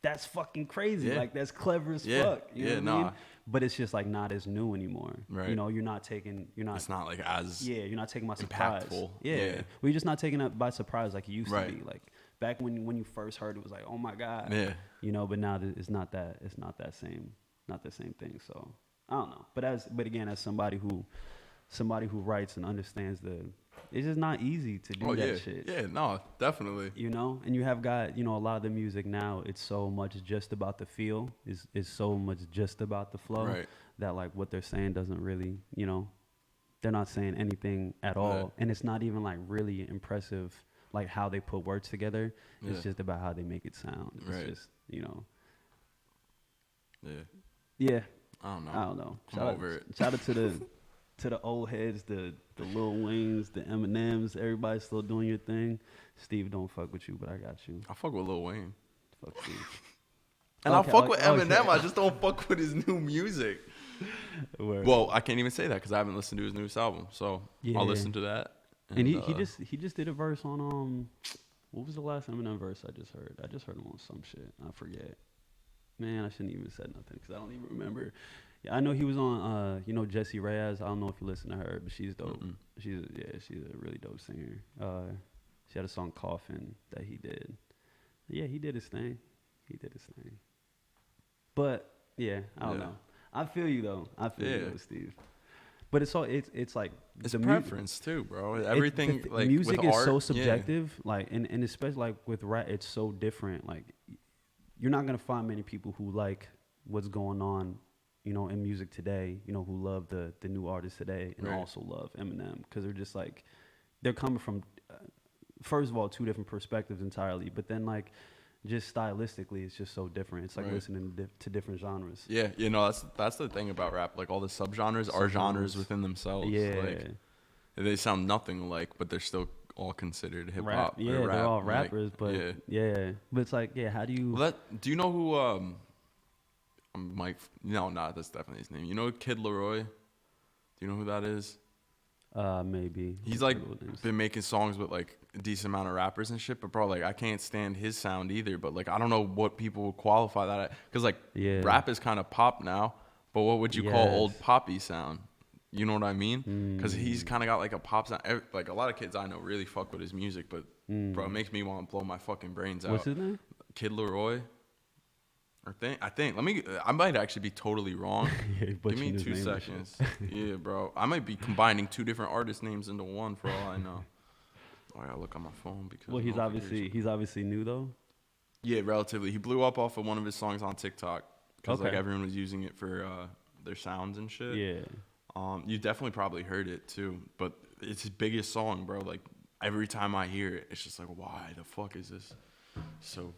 Speaker 2: that's fucking crazy.
Speaker 3: Yeah.
Speaker 2: Like that's clever as
Speaker 3: Yeah.
Speaker 2: fuck. You know
Speaker 3: Yeah,
Speaker 2: what I
Speaker 3: nah.
Speaker 2: mean? But it's just like not as new anymore.
Speaker 3: Right.
Speaker 2: You know, you're not
Speaker 3: It's not, like, as
Speaker 2: yeah, you're not taking by surprise.
Speaker 3: impactful.
Speaker 2: Yeah.
Speaker 3: Yeah.
Speaker 2: Well, you're just not taking it by surprise like you used
Speaker 3: Right.
Speaker 2: to be. Like back when you first heard it was like, oh my god.
Speaker 3: Yeah.
Speaker 2: You know, but now it's not the same thing. So I don't know. But again, as somebody who writes and understands it's just not easy to do that
Speaker 3: yeah.
Speaker 2: shit.
Speaker 3: Yeah, no, definitely.
Speaker 2: You know, and you have got, you know, a lot of the music now, it's so much just about the feel, is so much just about the flow,
Speaker 3: Right.
Speaker 2: that like what they're saying doesn't really, you know, they're not saying anything at all.
Speaker 3: Right.
Speaker 2: And it's not even like really impressive, like how they put words together. It's
Speaker 3: Yeah.
Speaker 2: just about how they make it sound. It's
Speaker 3: Right.
Speaker 2: just, you know,
Speaker 3: Yeah.
Speaker 2: yeah,
Speaker 3: I don't know.
Speaker 2: I don't know.
Speaker 3: I'm over it.
Speaker 2: Shout out to the old heads, the Lil Waynes, the Eminems, everybody still doing your thing. Steve, don't fuck with you, but I got you.
Speaker 3: I fuck with Lil Wayne.
Speaker 2: Fuck Steve.
Speaker 3: And
Speaker 2: Okay,
Speaker 3: I fuck with
Speaker 2: okay.
Speaker 3: Eminem. I just don't fuck with his new music.
Speaker 2: Word.
Speaker 3: Well, I can't even say that because I haven't listened to his newest album. So
Speaker 2: Yeah.
Speaker 3: I'll listen to that.
Speaker 2: And he just did a verse on what was the last Eminem verse I just heard? I just heard him on some shit. I forget. Man, I shouldn't even said nothing because I don't even remember. Yeah, I know he was on you know, Jessie Reyes. I don't know if you listen to her, but she's dope.
Speaker 3: Mm-mm.
Speaker 2: She's a really dope singer. She had a song Coffin that he did. Yeah, he did his thing. But yeah, I don't
Speaker 3: Yeah.
Speaker 2: know. I feel you though. I feel you
Speaker 3: Yeah.
Speaker 2: though, Steve. But it's like
Speaker 3: It's
Speaker 2: the
Speaker 3: preference too, bro. Everything like
Speaker 2: music
Speaker 3: with
Speaker 2: is
Speaker 3: art,
Speaker 2: so
Speaker 3: yeah.
Speaker 2: subjective, like and especially like with rap, it's so different. Like you're not gonna find many people who like what's going on, you know, in music today. You know, who love the new artists today and
Speaker 3: Right.
Speaker 2: also love Eminem because they're just like they're coming from first of all 2 different perspectives entirely, but then like just stylistically, it's just so different. It's like
Speaker 3: Right.
Speaker 2: listening to different genres.
Speaker 3: Yeah, you know that's the thing about rap. Like all the subgenres are genres within themselves.
Speaker 2: Yeah.
Speaker 3: Like, they sound nothing alike, but they're still all considered hip
Speaker 2: Rap,
Speaker 3: hop.
Speaker 2: yeah,
Speaker 3: or rap.
Speaker 2: they're all
Speaker 3: Like,
Speaker 2: rappers, but
Speaker 3: yeah.
Speaker 2: yeah, but it's like, yeah, how do you?
Speaker 3: Well, do you know who No, that's definitely his name. You know Kid Laroi? Do you know who that is?
Speaker 2: Maybe.
Speaker 3: He's like been making songs with like a decent amount of rappers and shit, but bro, like I can't stand his sound either. But like I don't know what people would qualify that at, because like rap is kind of pop now, but what would you call old poppy sound? You know what I mean? Because he's kind of got like a pop sound. Like a lot of kids I know really fuck with his music, but bro, it makes me want to blow my fucking brains out.
Speaker 2: What's his name?
Speaker 3: Kid Laroi. I think. I might actually be totally wrong. Give me 2 seconds. Yeah, bro. I might be combining 2 different artist names into one for all I know. I gotta look on my phone because.
Speaker 2: Well, he's obviously new though.
Speaker 3: Yeah, relatively. He blew up off of one of his songs on TikTok because like everyone was using it for their sounds and shit.
Speaker 2: Yeah.
Speaker 3: You definitely probably heard it too, but it's his biggest song, bro. Like every time I hear it, it's just like, why the fuck is this so,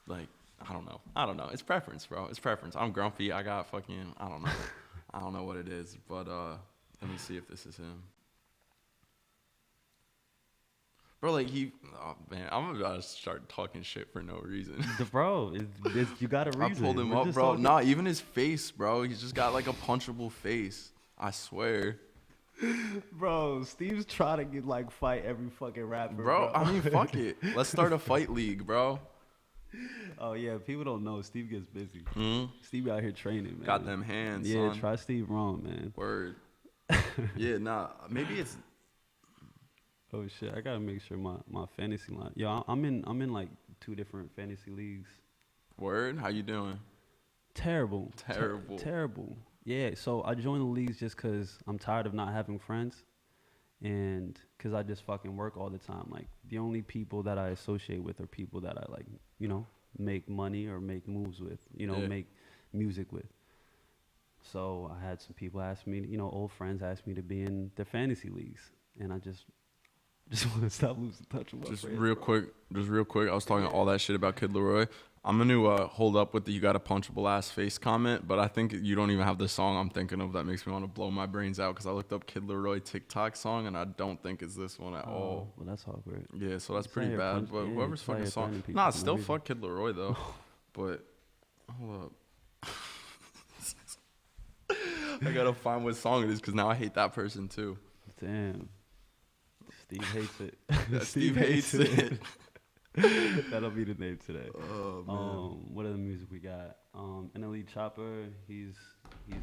Speaker 3: like. I don't know. It's preference, bro. It's preference. I'm grumpy. I got fucking, I don't know. I don't know what it is, but let me see if this is him. Bro, like oh man, I'm about to start talking shit for no reason.
Speaker 2: Bro, you got a reason.
Speaker 3: I pulled him up, bro. Nah, even his face, bro. He's just got like a punchable face. I swear.
Speaker 2: Bro, Steve's trying to fight every fucking rapper.
Speaker 3: Bro, I mean, fuck it. Let's start a fight league, bro.
Speaker 2: Oh yeah, people don't know Steve gets busy. Steve out here training, man.
Speaker 3: Got them hands.
Speaker 2: Yeah,
Speaker 3: son.
Speaker 2: try Steve wrong, man.
Speaker 3: Word. Yeah, nah. Maybe it's.
Speaker 2: Oh shit! I gotta make sure my fantasy line. Yo, I'm in like 2 different fantasy leagues.
Speaker 3: Word. How you doing?
Speaker 2: Terrible.
Speaker 3: Terrible.
Speaker 2: Terrible. Yeah. So I joined the leagues just cause I'm tired of not having friends, and cause I just fucking work all the time. Like the only people that I associate with are people that I like. You know, make money or make moves with, make music with. So I had some people ask me, old friends ask me to be in their fantasy leagues. And I just want to stop losing touch with my friends. Real
Speaker 3: quick. I was talking all that shit about Kid Laroi. I'm going to hold up with the "you got a punchable ass face" comment, but I think you don't even have the song I'm thinking of that makes me want to blow my brains out because I looked up Kid Laroi TikTok song and I don't think it's this one at all.
Speaker 2: Well, that's awkward.
Speaker 3: Yeah, so that's pretty bad. But whoever's fucking song, still fuck Kid Laroi though. But hold up, I gotta find what song it is because now I hate that person too.
Speaker 2: Damn, Steve hates it.
Speaker 3: Steve hates it.
Speaker 2: That'll be the name today.
Speaker 3: Oh man.
Speaker 2: What other music we got? NLE Choppa, he's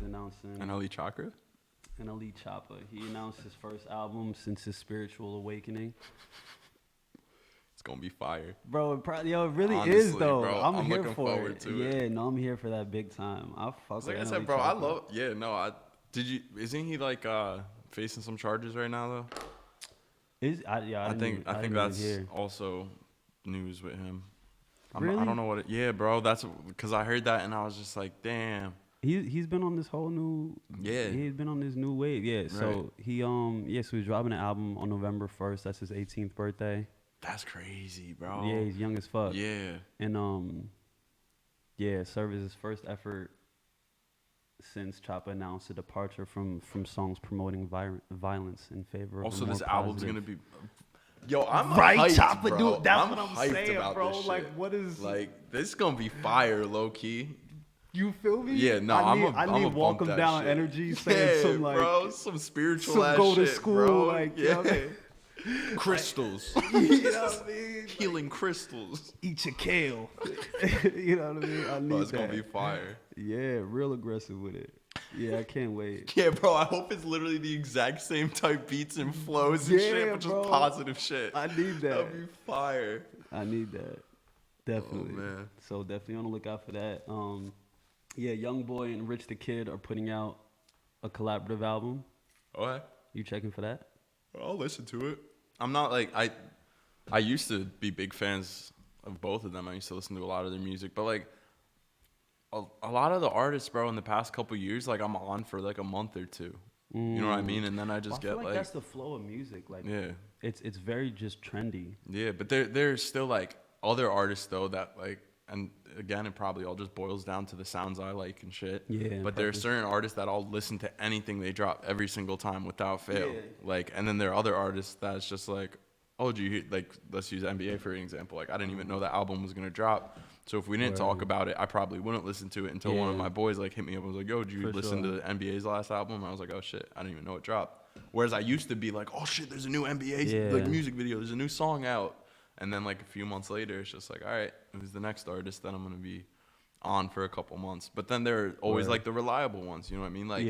Speaker 2: announcing.
Speaker 3: NLE Chakra?
Speaker 2: NLE Choppa. He announced his first album since his spiritual awakening.
Speaker 3: It's gonna be fire,
Speaker 2: bro. It really
Speaker 3: honestly,
Speaker 2: is though.
Speaker 3: Bro,
Speaker 2: I'm here
Speaker 3: looking
Speaker 2: for
Speaker 3: forward
Speaker 2: it.
Speaker 3: To it.
Speaker 2: Yeah, no, I'm here for that big time. I fuck with
Speaker 3: I
Speaker 2: NLE
Speaker 3: said, bro.
Speaker 2: Choppa.
Speaker 3: I love. Yeah, no. Isn't he like facing some charges right now though? I think that's also news with him.
Speaker 2: Really?
Speaker 3: I don't know what. Yeah, bro. That's because I heard that and I was just like, damn.
Speaker 2: He's been on this whole new.
Speaker 3: Yeah.
Speaker 2: He's been on this new wave. Yeah. Right. So so he's dropping an album on November 1st. That's his 18th birthday.
Speaker 3: That's crazy, bro.
Speaker 2: Yeah, he's young as fuck.
Speaker 3: Yeah.
Speaker 2: And served as his first effort since Choppa announced a departure from songs promoting violence in favor of.
Speaker 3: Also,
Speaker 2: this
Speaker 3: album's gonna be. Yo, I'm
Speaker 2: right,
Speaker 3: hyped,
Speaker 2: Choppa,
Speaker 3: bro.
Speaker 2: dude. That's
Speaker 3: I'm
Speaker 2: what I'm
Speaker 3: hyped
Speaker 2: saying,
Speaker 3: about
Speaker 2: bro.
Speaker 3: This
Speaker 2: like,
Speaker 3: shit.
Speaker 2: what is
Speaker 3: like this? Gonna be fire, low key.
Speaker 2: You feel me?
Speaker 3: Yeah, no,
Speaker 2: I need walk 'em down
Speaker 3: shit.
Speaker 2: energy, saying some like,
Speaker 3: bro, some spiritual
Speaker 2: some
Speaker 3: ass
Speaker 2: go to
Speaker 3: shit,
Speaker 2: school,
Speaker 3: bro.
Speaker 2: like,
Speaker 3: yeah.
Speaker 2: Okay.
Speaker 3: Crystals.
Speaker 2: You know what I mean?
Speaker 3: Healing crystals.
Speaker 2: Eat your kale. You know what I mean? I need
Speaker 3: bro, it's gonna be fire.
Speaker 2: Yeah, real aggressive with it. Yeah, I can't wait.
Speaker 3: Yeah, bro, I hope it's literally the exact same type beats and flows and shit, but just positive shit.
Speaker 2: I need that.
Speaker 3: That'd be fire.
Speaker 2: I need that. Definitely.
Speaker 3: Oh, man.
Speaker 2: So definitely on the lookout for that. Young Boy and Rich the Kid are putting out a collaborative album.
Speaker 3: Okay.
Speaker 2: You checking for that?
Speaker 3: I'll listen to it. I'm not like I used to be big fans of both of them. I used to listen to a lot of their music, but like a lot of the artists, bro, in the past couple years, like I'm on for like a month or two. You know what I mean? And then I just
Speaker 2: feel
Speaker 3: get
Speaker 2: like that's the flow of music. Like
Speaker 3: yeah,
Speaker 2: it's very just trendy.
Speaker 3: Yeah, but there's still like other artists though that like, and again it probably all just boils down to the sounds I like and shit.
Speaker 2: Yeah.
Speaker 3: But there are certain artists that I'll listen to anything they drop every single time without fail. Yeah. Like, and then there are other artists that's just like, oh, do you hear, like, let's use NBA for an example. Like, I didn't even know that album was gonna drop. So if we didn't talk about it, I probably wouldn't listen to it until one of my boys like hit me up and was like, "Yo, did you listen to the NBA's last album?" I was like, "Oh shit, I didn't even know it dropped." Whereas I used to be like, "Oh shit, there's a new NBA like music video, there's a new song out," and then like a few months later, it's just like, "All right, who's the next artist that I'm gonna be on for a couple months?" But then they're always like the reliable ones, you know what I mean? Like,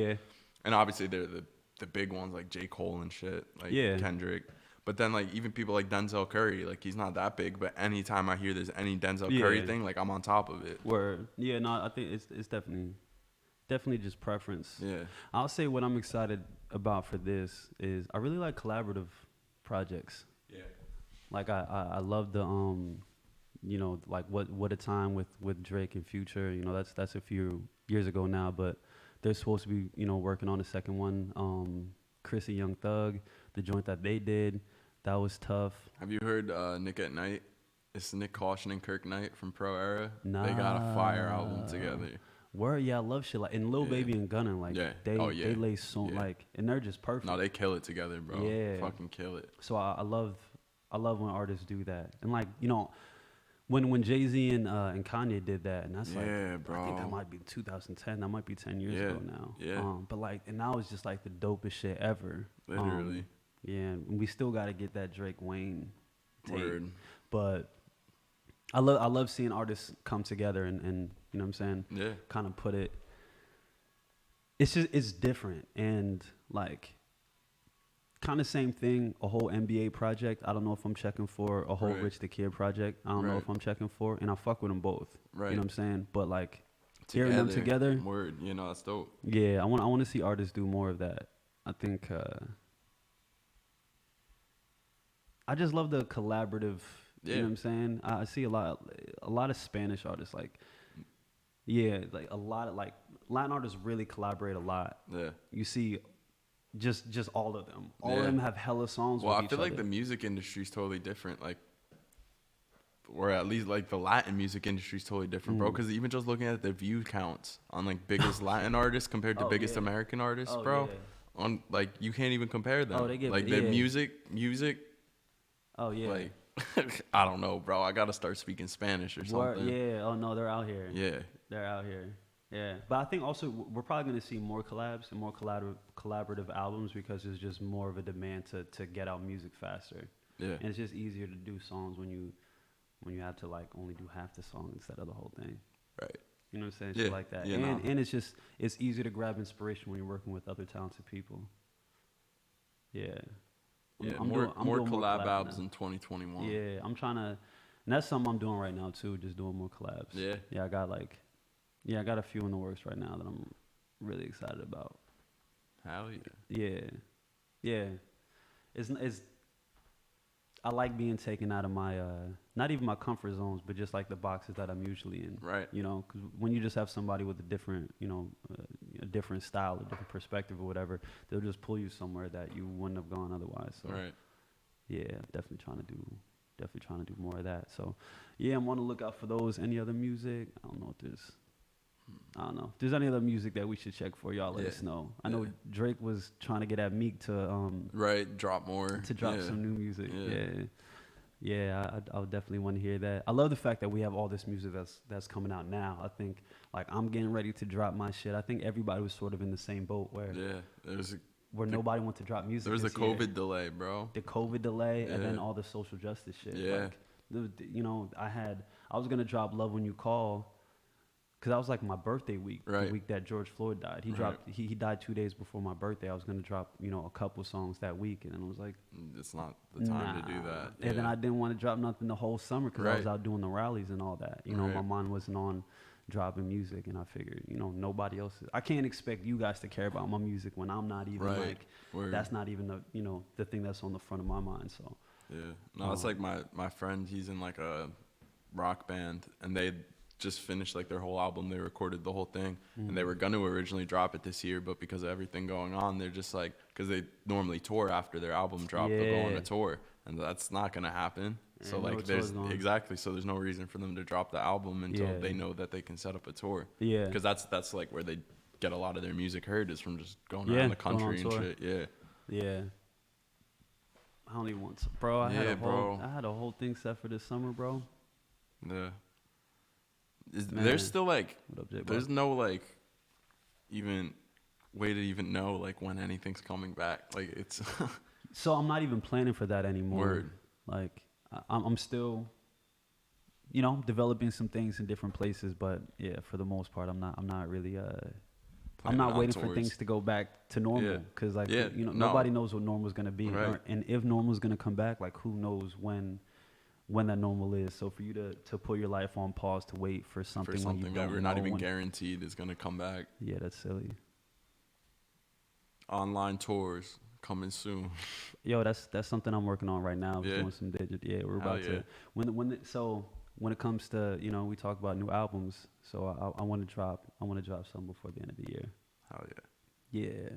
Speaker 3: and obviously they're the big ones like J. Cole and shit, like Kendrick. But then, like, even people like Denzel Curry, like, he's not that big, but anytime I hear there's any Denzel Curry thing, like, I'm on top of it.
Speaker 2: Word. Yeah, no, I think it's definitely just preference. Yeah. I'll say what I'm excited about for this is I really like collaborative projects. Yeah. Like, I love the, you know, like, what a time with Drake and Future. You know, that's a few years ago now, but they're supposed to be, you know, working on a second one. Chris and Young Thug, the joint that they did. That was tough.
Speaker 3: Have you heard Nick at Night? It's Nick Caution and Kirk Knight from Pro Era.
Speaker 2: Nah.
Speaker 3: They got a fire album together.
Speaker 2: Word, yeah, I love shit like and Lil Baby and Gunna, like they lay so like and they're just perfect.
Speaker 3: No, they kill it together, bro. Yeah, fucking kill it.
Speaker 2: So I love when artists do that, and like you know, when Jay-Z and Kanye did that, and that's like, bro. I think that might be 2010. That might be 10 years ago now. Yeah. But like, and that was just like the dopest shit ever.
Speaker 3: Literally.
Speaker 2: Yeah, and we still got to get that Drake Wayne tape. Word. But I love seeing artists come together and you know what I'm saying? Yeah. Kind of put it. It's different and like kind of same thing. A whole NBA project. I don't know if I'm checking for a whole Rich the Kid project. I don't know if I'm checking for, and I fuck with them both. Right. You know what I'm saying? But like hearing them together.
Speaker 3: Word. You know, that's dope.
Speaker 2: Yeah, I want to see artists do more of that. I think. I just love the collaborative. You know what I'm saying? I see a lot of Spanish artists like a lot of like Latin artists really collaborate a lot. Yeah. You see just all of them. All of them have hella songs with each other. Well, I feel
Speaker 3: like the music industry is totally different, like or at least like the Latin music industry is totally different, bro, cuz even just looking at the view counts on like biggest Latin artists compared to biggest American artists, bro. On like you can't even compare them.
Speaker 2: They get
Speaker 3: like the music
Speaker 2: Oh yeah.
Speaker 3: Like I don't know, bro. I gotta start speaking Spanish or something.
Speaker 2: Yeah. Oh no, they're out here.
Speaker 3: Yeah.
Speaker 2: They're out here. Yeah. But I think also we're probably gonna see more collabs and more collaborative albums because there's just more of a demand to get out music faster. Yeah. And it's just easier to do songs when you have to like only do half the song instead of the whole thing.
Speaker 3: Right.
Speaker 2: You know what I'm saying? Shit like that. Yeah, and it's easier to grab inspiration when you're working with other talented people. Yeah.
Speaker 3: Yeah, more collab albums in 2021.
Speaker 2: Yeah, I'm trying to, and that's something I'm doing right now too, just doing more collabs.
Speaker 3: Yeah.
Speaker 2: Yeah, I got a few in the works right now that I'm really excited about.
Speaker 3: Hell yeah.
Speaker 2: Yeah. It's I like being taken out of my, not even my comfort zones, but just like the boxes that I'm usually in.
Speaker 3: Right.
Speaker 2: You know, because when you just have somebody with a different, you know, a different style, a different perspective or whatever, they'll just pull you somewhere that you wouldn't have gone otherwise. So,
Speaker 3: right.
Speaker 2: Yeah, definitely trying to do more of that. So, yeah, I'm on the lookout for those. Any other music? I don't know if there's any other music that we should check for. Y'all let us know. I know Drake was trying to get at Meek to
Speaker 3: drop more,
Speaker 2: to drop some new music. Yeah, I would definitely want to hear that. I love the fact that we have all this music that's coming out now. I think like I'm getting ready to drop my shit. I think everybody was sort of in the same boat where nobody wanted to drop music.
Speaker 3: There was a COVID delay, bro.
Speaker 2: The COVID delay and then all the social justice shit.
Speaker 3: Yeah.
Speaker 2: Like, you know, I was gonna drop Love When You Call. Cause that was like my birthday week, the week that George Floyd died. He died 2 days before my birthday. I was gonna drop, you know, a couple songs that week, and then I was like,
Speaker 3: it's not the time to do that.
Speaker 2: And then I didn't want to drop nothing the whole summer because I was out doing the rallies and all that. You know, my mind wasn't on dropping music, and I figured, you know, nobody else. I can't expect you guys to care about my music when I'm not even that's not even the thing that's on the front of my mind. So
Speaker 3: it's like my friend. He's in like a rock band, and they just finished like their whole album. They recorded the whole thing, and they were gonna originally drop it this year, but because of everything going on, they're just like, because they normally tour after their album drop, they'll go on a tour, and that's not gonna happen. So like there's so there's no reason for them to drop the album until they know that they can set up a tour. Yeah, because that's like where they get a lot of their music heard, is from just going around the country and shit.
Speaker 2: Yeah. I don't even want to, bro. I had a whole thing set for this summer, bro.
Speaker 3: Yeah. There's still like,
Speaker 2: What up, J-Bob?
Speaker 3: there's no like even way to even know like when anything's coming back. Like it's
Speaker 2: So I'm not even planning for that anymore.
Speaker 3: Word.
Speaker 2: Like I'm still, you know, developing some things in different places, but yeah, for the most part, I'm not really I'm not waiting for things to go back to normal because like you know nobody knows what normal is gonna be, and if normal is gonna come back, like who knows when that normal is. So for you to put your life on pause to wait for something when you don't
Speaker 3: that we're not even
Speaker 2: when,
Speaker 3: guaranteed is gonna come back.
Speaker 2: Yeah, that's silly.
Speaker 3: Online tours coming soon.
Speaker 2: Yo, that's something I'm working on right now.
Speaker 3: Yeah.
Speaker 2: Doing some digit. Yeah, we're about to when it comes to, you know, we talk about new albums. So I want to drop some before the end of the year.
Speaker 3: Hell yeah.
Speaker 2: Yeah.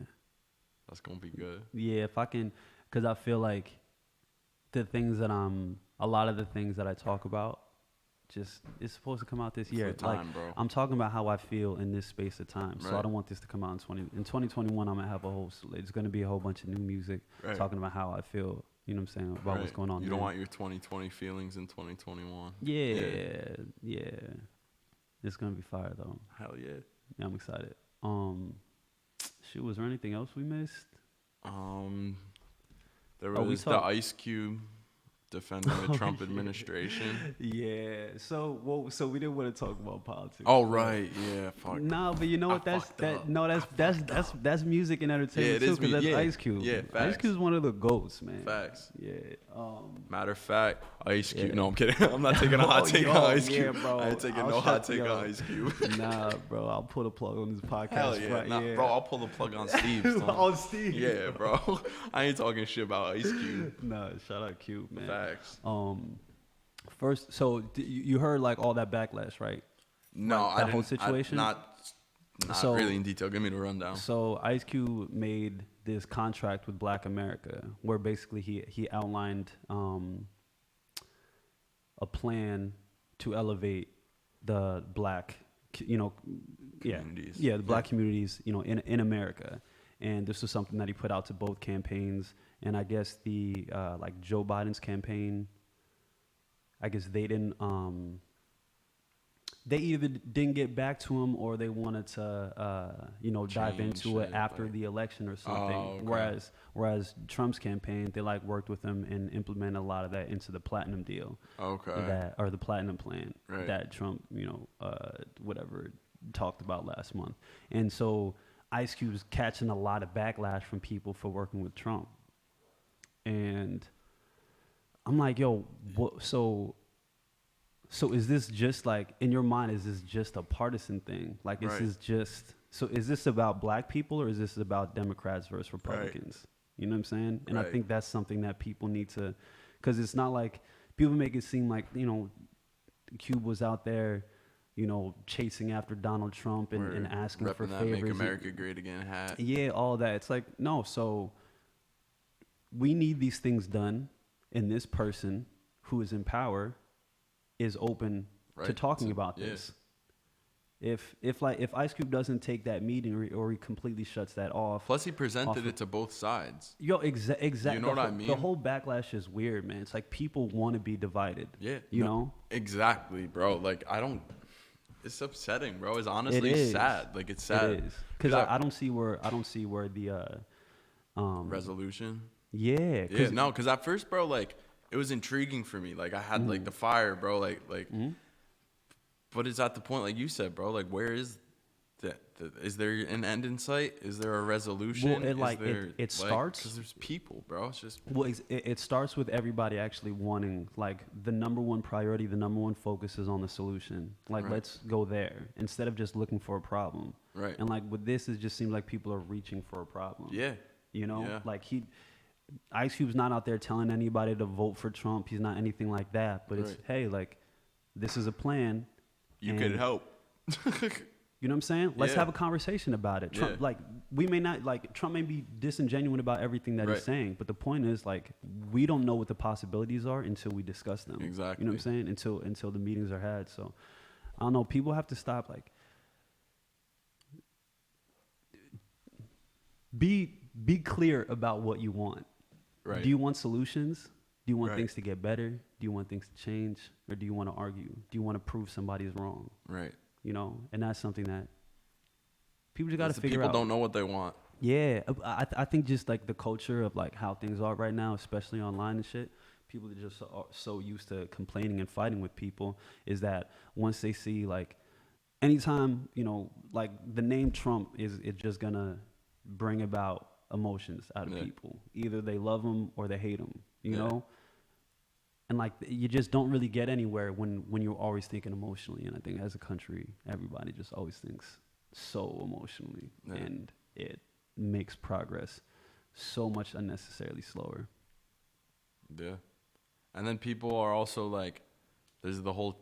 Speaker 3: That's gonna be good.
Speaker 2: Yeah, if I can, because I feel like a lot of the things that I talk about, just it's supposed to come out this year.
Speaker 3: Time,
Speaker 2: like
Speaker 3: bro.
Speaker 2: I'm talking about how I feel in this space of time. So I don't want this to come out in 2021. I'm gonna have it's gonna be a whole bunch of new music talking about how I feel. You know what I'm saying about what's going on.
Speaker 3: You don't want your 2020 feelings in 2021.
Speaker 2: Yeah. It's gonna be fire though.
Speaker 3: Hell yeah.
Speaker 2: Yeah, I'm excited. Shoot, was there anything else we missed?
Speaker 3: There was the Ice Cube defending the Trump administration.
Speaker 2: Yeah. So we didn't want to talk about politics.
Speaker 3: Oh right, yeah. Fuck.
Speaker 2: Nah, but you know what? That's music and entertainment too, because that's Ice Cube.
Speaker 3: Yeah, facts.
Speaker 2: Ice Cube's one of the goats, man.
Speaker 3: Facts.
Speaker 2: Yeah.
Speaker 3: Matter of fact, Ice Cube. Yeah. No, I'm kidding. I'm not taking a hot take on Ice Cube.
Speaker 2: Bro.
Speaker 3: I ain't taking no hot take on Ice Cube.
Speaker 2: Nah, bro. I'll pull the plug on this podcast.
Speaker 3: Hell yeah. Bro, I'll pull the plug on Steve.
Speaker 2: On Steve.
Speaker 3: Yeah, bro. I ain't talking shit about Ice Cube.
Speaker 2: Nah, shout out Cube, man.
Speaker 3: Facts.
Speaker 2: First, so you heard like all that backlash, right?
Speaker 3: No,
Speaker 2: like, that whole situation.
Speaker 3: Not really in detail. Give me the rundown.
Speaker 2: So Ice Cube made this contract with Black America, where basically he outlined a plan to elevate the black,
Speaker 3: communities.
Speaker 2: the black communities, in America, and this was something that he put out to both campaigns, and I guess the like Joe Biden's campaign, I guess they didn't. They either didn't get back to him or they wanted to, dive into it after the election or something.
Speaker 3: Oh, okay.
Speaker 2: Whereas Trump's campaign, they like worked with him and implemented a lot of that into the platinum deal.
Speaker 3: Okay.
Speaker 2: Or the platinum plan
Speaker 3: right.
Speaker 2: that Trump, talked about last month. And so Ice Cube's catching a lot of backlash from people for working with Trump. And I'm like, yo, So is this just like, in your mind, is this just a partisan thing? Like, this is just, so is this about black people or is this about Democrats versus Republicans? Right. You know what I'm saying? And I think that's something that people need to, because it's not like, people make it seem like, Cube was out there, chasing after Donald Trump and asking for favors.
Speaker 3: Make America Great Again hat.
Speaker 2: Yeah, all that. It's like, no, so we need these things done, and this person who is in power is open to talking about this. If Ice Cube doesn't take that meeting or he completely shuts that off.
Speaker 3: Plus he presented it to both sides.
Speaker 2: Yo, exactly.
Speaker 3: You know what I mean?
Speaker 2: The whole backlash is weird, man. It's like people want to be divided.
Speaker 3: Yeah.
Speaker 2: You know?
Speaker 3: Exactly, bro. Like it's upsetting, bro. It's honestly sad. Like it's sad.
Speaker 2: It is. Because I don't see where the
Speaker 3: resolution.
Speaker 2: Yeah.
Speaker 3: Yeah, no, because at first, bro, like it was intriguing for me. Like I had like the fire, bro. Like, but it's at the point, like you said, bro. Like where is that? Is there an end in sight? Is there a resolution?
Speaker 2: Well, it starts
Speaker 3: because there's people, bro. It's just
Speaker 2: it starts with everybody actually wanting, like, the number one priority, the number one focus is on the solution. Like let's go there instead of just looking for a problem.
Speaker 3: Right.
Speaker 2: And like with this, it just seems like people are reaching for a problem.
Speaker 3: Yeah.
Speaker 2: Like Ice Cube's not out there telling anybody to vote for Trump. He's not anything like that. But it's, hey, like, this is a plan.
Speaker 3: You could help.
Speaker 2: You know what I'm saying? Let's have a conversation about it. Trump, like, Trump may be disingenuous about everything that he's saying, but the point is, like, we don't know what the possibilities are until we discuss them.
Speaker 3: Exactly.
Speaker 2: You know what I'm saying? Until the meetings are had. So, I don't know. People have to stop, like, be clear about what you want.
Speaker 3: Right.
Speaker 2: Do you want solutions? Do you want
Speaker 3: Right.
Speaker 2: things to get better? Do you want things to change? Or do you want to argue? Do you want to prove somebody is wrong?
Speaker 3: Right.
Speaker 2: You know, and that's something that people just got to
Speaker 3: The
Speaker 2: figure
Speaker 3: people
Speaker 2: out.
Speaker 3: don't know what they want.
Speaker 2: Yeah, I think just like the culture of like how things are right now, especially online and shit, people are just so used to complaining and fighting with people, is that once they see like anytime, you know, like the name Trump is just gonna bring about emotions out of people. Either they love him or they hate him, you know? And like you just don't really get anywhere when you're always thinking emotionally. And I think as a country, everybody just always thinks so emotionally, and it makes progress so much unnecessarily slower.
Speaker 3: Yeah. And then people are also like, there's the whole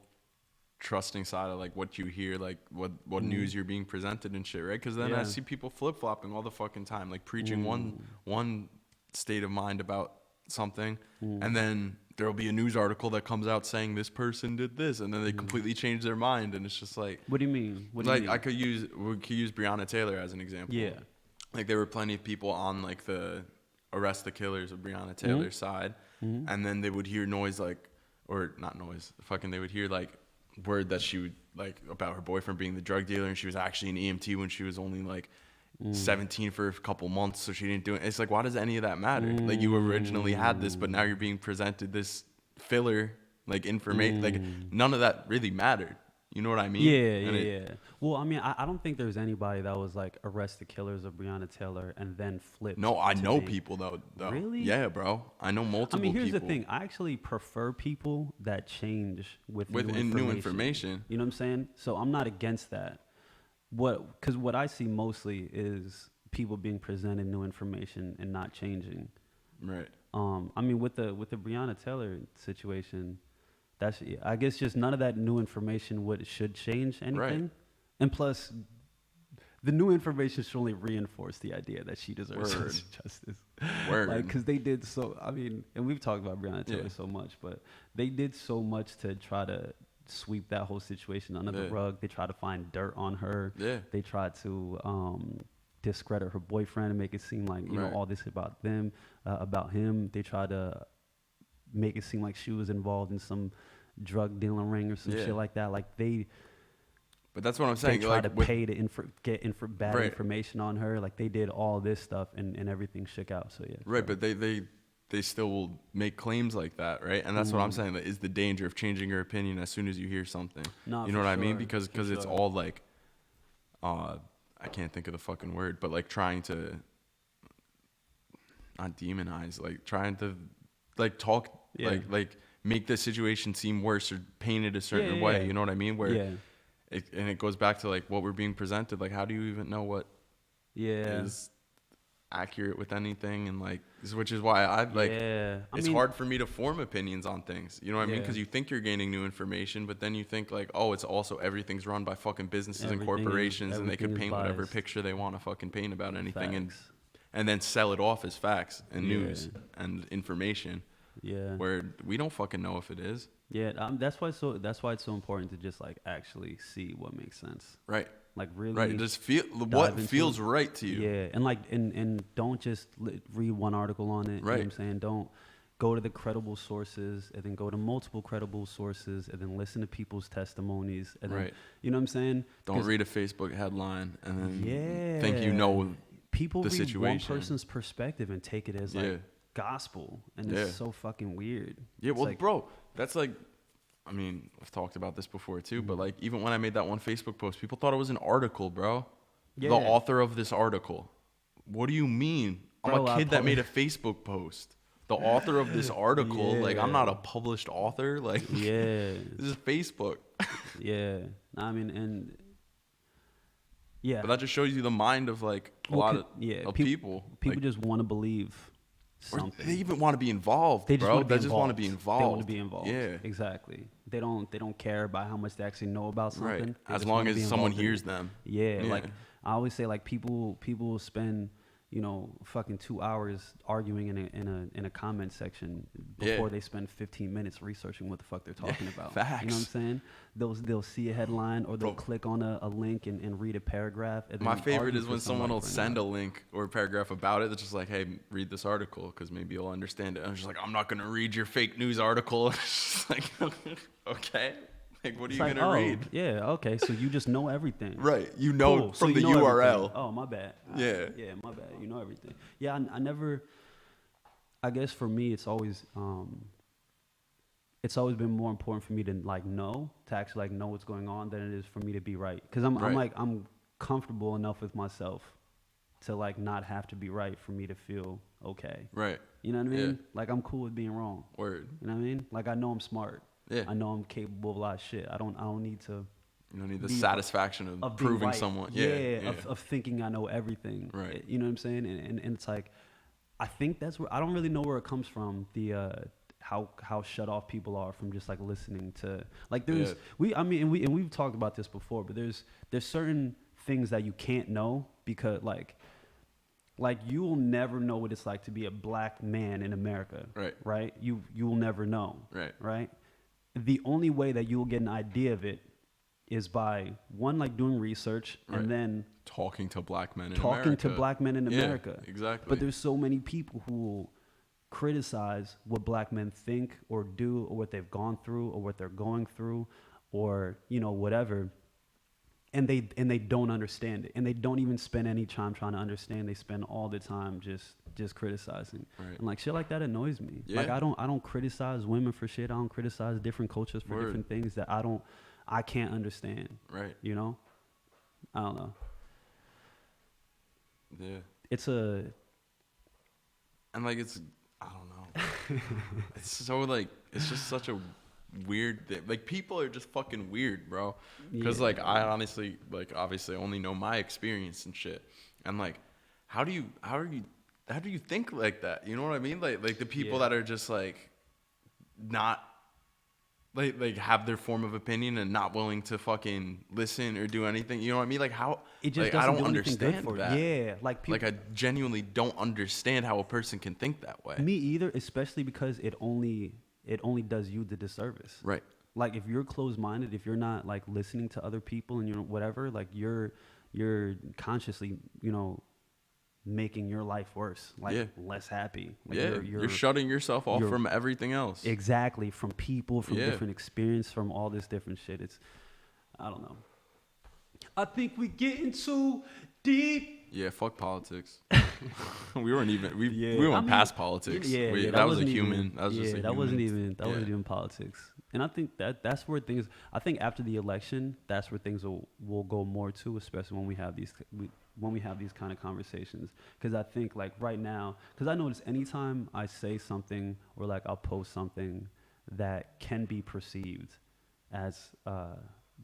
Speaker 3: trusting side of like what you hear, like what news you're being presented and shit, right? Because then I see people flip-flopping all the fucking time, like preaching one state of mind about something, and then there'll be a news article that comes out saying this person did this, and then they completely change their mind, and it's just like,
Speaker 2: what do you mean? What do
Speaker 3: like
Speaker 2: you mean?
Speaker 3: we could use Breonna Taylor as an example.
Speaker 2: Yeah.
Speaker 3: Like there were plenty of people on like the arrest the killers of Breonna Taylor's side, and then they would hear noise like, or not noise, fucking they would hear like word that she would like about her boyfriend being the drug dealer, and she was actually an EMT when she was only like 17 for a couple months, so she didn't do it. It's like, why does any of that matter? Like you originally had this, but now you're being presented this filler like information. Like none of that really mattered. You know what I mean?
Speaker 2: Yeah. Well, I mean, I don't think there's anybody that was like arrest the killers of Breonna Taylor and then flip.
Speaker 3: No, I know people though.
Speaker 2: Really?
Speaker 3: Yeah, bro. I know multiple people.
Speaker 2: I mean, here's the thing. I actually prefer people that change with new
Speaker 3: information.
Speaker 2: You know what I'm saying? So I'm not against that. Because what I see mostly is people being presented new information and not changing.
Speaker 3: Right.
Speaker 2: I mean, with the Breonna Taylor situation, I guess just none of that new information should change anything.
Speaker 3: Right.
Speaker 2: And plus, the new information should only reinforce the idea that she deserves justice. Like, because they did so. I mean, and we've talked about Breonna Taylor so much, but they did so much to try to sweep that whole situation under the rug. They tried to find dirt on her.
Speaker 3: Yeah.
Speaker 2: They tried to discredit her boyfriend and make it seem like, you know, all this about them, about him. They tried to make it seem like she was involved in some drug dealing ring or some shit like that. Like
Speaker 3: but that's what I'm saying.
Speaker 2: They tried
Speaker 3: like
Speaker 2: to pay to get bad information on her. Like they did all this stuff and everything shook out. So yeah.
Speaker 3: Right, but they still will make claims like that, right? And that's what I'm saying. That is the danger of changing your opinion as soon as you hear something.
Speaker 2: No,
Speaker 3: you know what I mean? Because
Speaker 2: sure.
Speaker 3: it's all like, I can't think of the fucking word, but like trying to not demonize, like trying to like talk, like make the situation seem worse or paint it a certain way. You know what I mean? Where it goes back to like what we're being presented. Like, how do you even know what is accurate with anything? And like, which is why I like, it's hard for me to form opinions on things. You know what I mean? Because you think you're gaining new information, but then you think like, oh, it's also everything's run by fucking businesses and corporations, and they could paint whatever picture they want to fucking paint about anything, and then sell it off as facts and news and information. Yeah, where we don't fucking know if it is.
Speaker 2: Yeah, that's why it's so important to just like actually see what makes sense.
Speaker 3: Right.
Speaker 2: Like really.
Speaker 3: Just feel what feels right to you.
Speaker 2: Yeah, and like and don't just read one article on it. Right. You know what I'm saying? Don't go to the credible sources and then go to multiple credible sources and then listen to people's testimonies and then, you know what I'm saying?
Speaker 3: Don't read a Facebook headline and then think you know
Speaker 2: people
Speaker 3: the
Speaker 2: read
Speaker 3: situation.
Speaker 2: One person's perspective and take it as like gospel, and it's so fucking weird.
Speaker 3: Yeah, well, like, bro, that's like, I mean, I've talked about this before too, but like even when I made that one Facebook post, people thought it was an article, bro. The author of this article. What do you mean? I'm a kid that made a Facebook post. The author of this article, like I'm not a published author. Like, this is Facebook.
Speaker 2: I mean, and
Speaker 3: but that just shows you the mind of like a lot of people.
Speaker 2: People
Speaker 3: like,
Speaker 2: just want to believe something.
Speaker 3: They even want to be involved,
Speaker 2: They just
Speaker 3: bro.
Speaker 2: want to be
Speaker 3: They just want to be involved.
Speaker 2: They want to be involved.
Speaker 3: Yeah,
Speaker 2: exactly. They don't care about how much they actually know about something.
Speaker 3: Right. As long as someone hears them.
Speaker 2: Yeah, like I always say, like people spend fucking 2 hours arguing in a comment section before they spend 15 minutes researching what the fuck they're talking about.
Speaker 3: Facts.
Speaker 2: You know what I'm saying? They'll see a headline or they'll click on a link and read a paragraph. And
Speaker 3: my favorite is when someone will send a link or a paragraph about it that's just like, hey, read this article because maybe you'll understand it. And I'm just like, I'm not going to read your fake news article. It's just like, okay. Like, what are you going to read?
Speaker 2: Yeah, okay. So you just know everything.
Speaker 3: Right. You know
Speaker 2: cool.
Speaker 3: from
Speaker 2: so
Speaker 3: the
Speaker 2: you know
Speaker 3: URL.
Speaker 2: Everything. Oh, my bad.
Speaker 3: Yeah.
Speaker 2: Yeah, my bad. You know everything. Yeah, I never, I guess for me, it's always been more important for me to actually know what's going on than it is for me to be right. Because I'm comfortable enough with myself to like not have to be right for me to feel okay.
Speaker 3: Right.
Speaker 2: You know what I mean?
Speaker 3: Yeah.
Speaker 2: Like I'm cool with being wrong.
Speaker 3: Word.
Speaker 2: You know what I mean? Like I know I'm smart.
Speaker 3: Yeah.
Speaker 2: I know I'm capable of a lot of shit. I don't need to.
Speaker 3: You don't need the satisfaction of proving
Speaker 2: right.
Speaker 3: someone.
Speaker 2: Yeah. Of thinking I know everything.
Speaker 3: Right.
Speaker 2: You know what I'm saying? And it's like, I think that's where I don't really know where it comes from. The how shut off people are from just like listening to like there's we've talked about this before, but there's certain things that you can't know because like you will never know what it's like to be a black man in America. Right. You will never know. Right. The only way that you will get an idea of it is by one, like doing research and then
Speaker 3: talking to black men in
Speaker 2: America.
Speaker 3: Exactly.
Speaker 2: But there's so many people who will criticize what black men think or do or what they've gone through or what they're going through or, whatever. And they don't understand it. And they don't even spend any time trying to understand. They spend all the time just criticizing.
Speaker 3: Right.
Speaker 2: And like shit like that annoys me.
Speaker 3: Yeah.
Speaker 2: Like I don't criticize women for shit. I don't criticize different cultures for different things that I can't understand.
Speaker 3: Right.
Speaker 2: I don't know.
Speaker 3: Yeah. And like I don't know. It's so like it's just such a weird thing. Like people are just fucking weird, bro. Because like I honestly like obviously only know my experience and shit. And like how do you think like that? You know what I mean? Like the people that are just like not like have their form of opinion and not willing to fucking listen or do anything. You know what I mean? Like how
Speaker 2: it just
Speaker 3: I don't
Speaker 2: do
Speaker 3: understand
Speaker 2: for
Speaker 3: that.
Speaker 2: Yeah, like people,
Speaker 3: like I genuinely don't understand how a person can think that way.
Speaker 2: Me either, especially because it only does you the disservice.
Speaker 3: Right.
Speaker 2: Like if you're closed-minded, if you're not like listening to other people and whatever, like you're consciously, making your life worse, like less happy. Like
Speaker 3: you're shutting yourself off from everything else.
Speaker 2: Exactly, from people, from different experience, from all this different shit. It's, I don't know. I think we getting too deep.
Speaker 3: Yeah, fuck politics. We went past politics. That was a human. That was just a human.
Speaker 2: That wasn't even politics. And I think that's where things. I think after the election, that's where things will go more to, especially when we have these kind of conversations. Because I think like right now, because I notice anytime I say something or like I'll post something that can be perceived as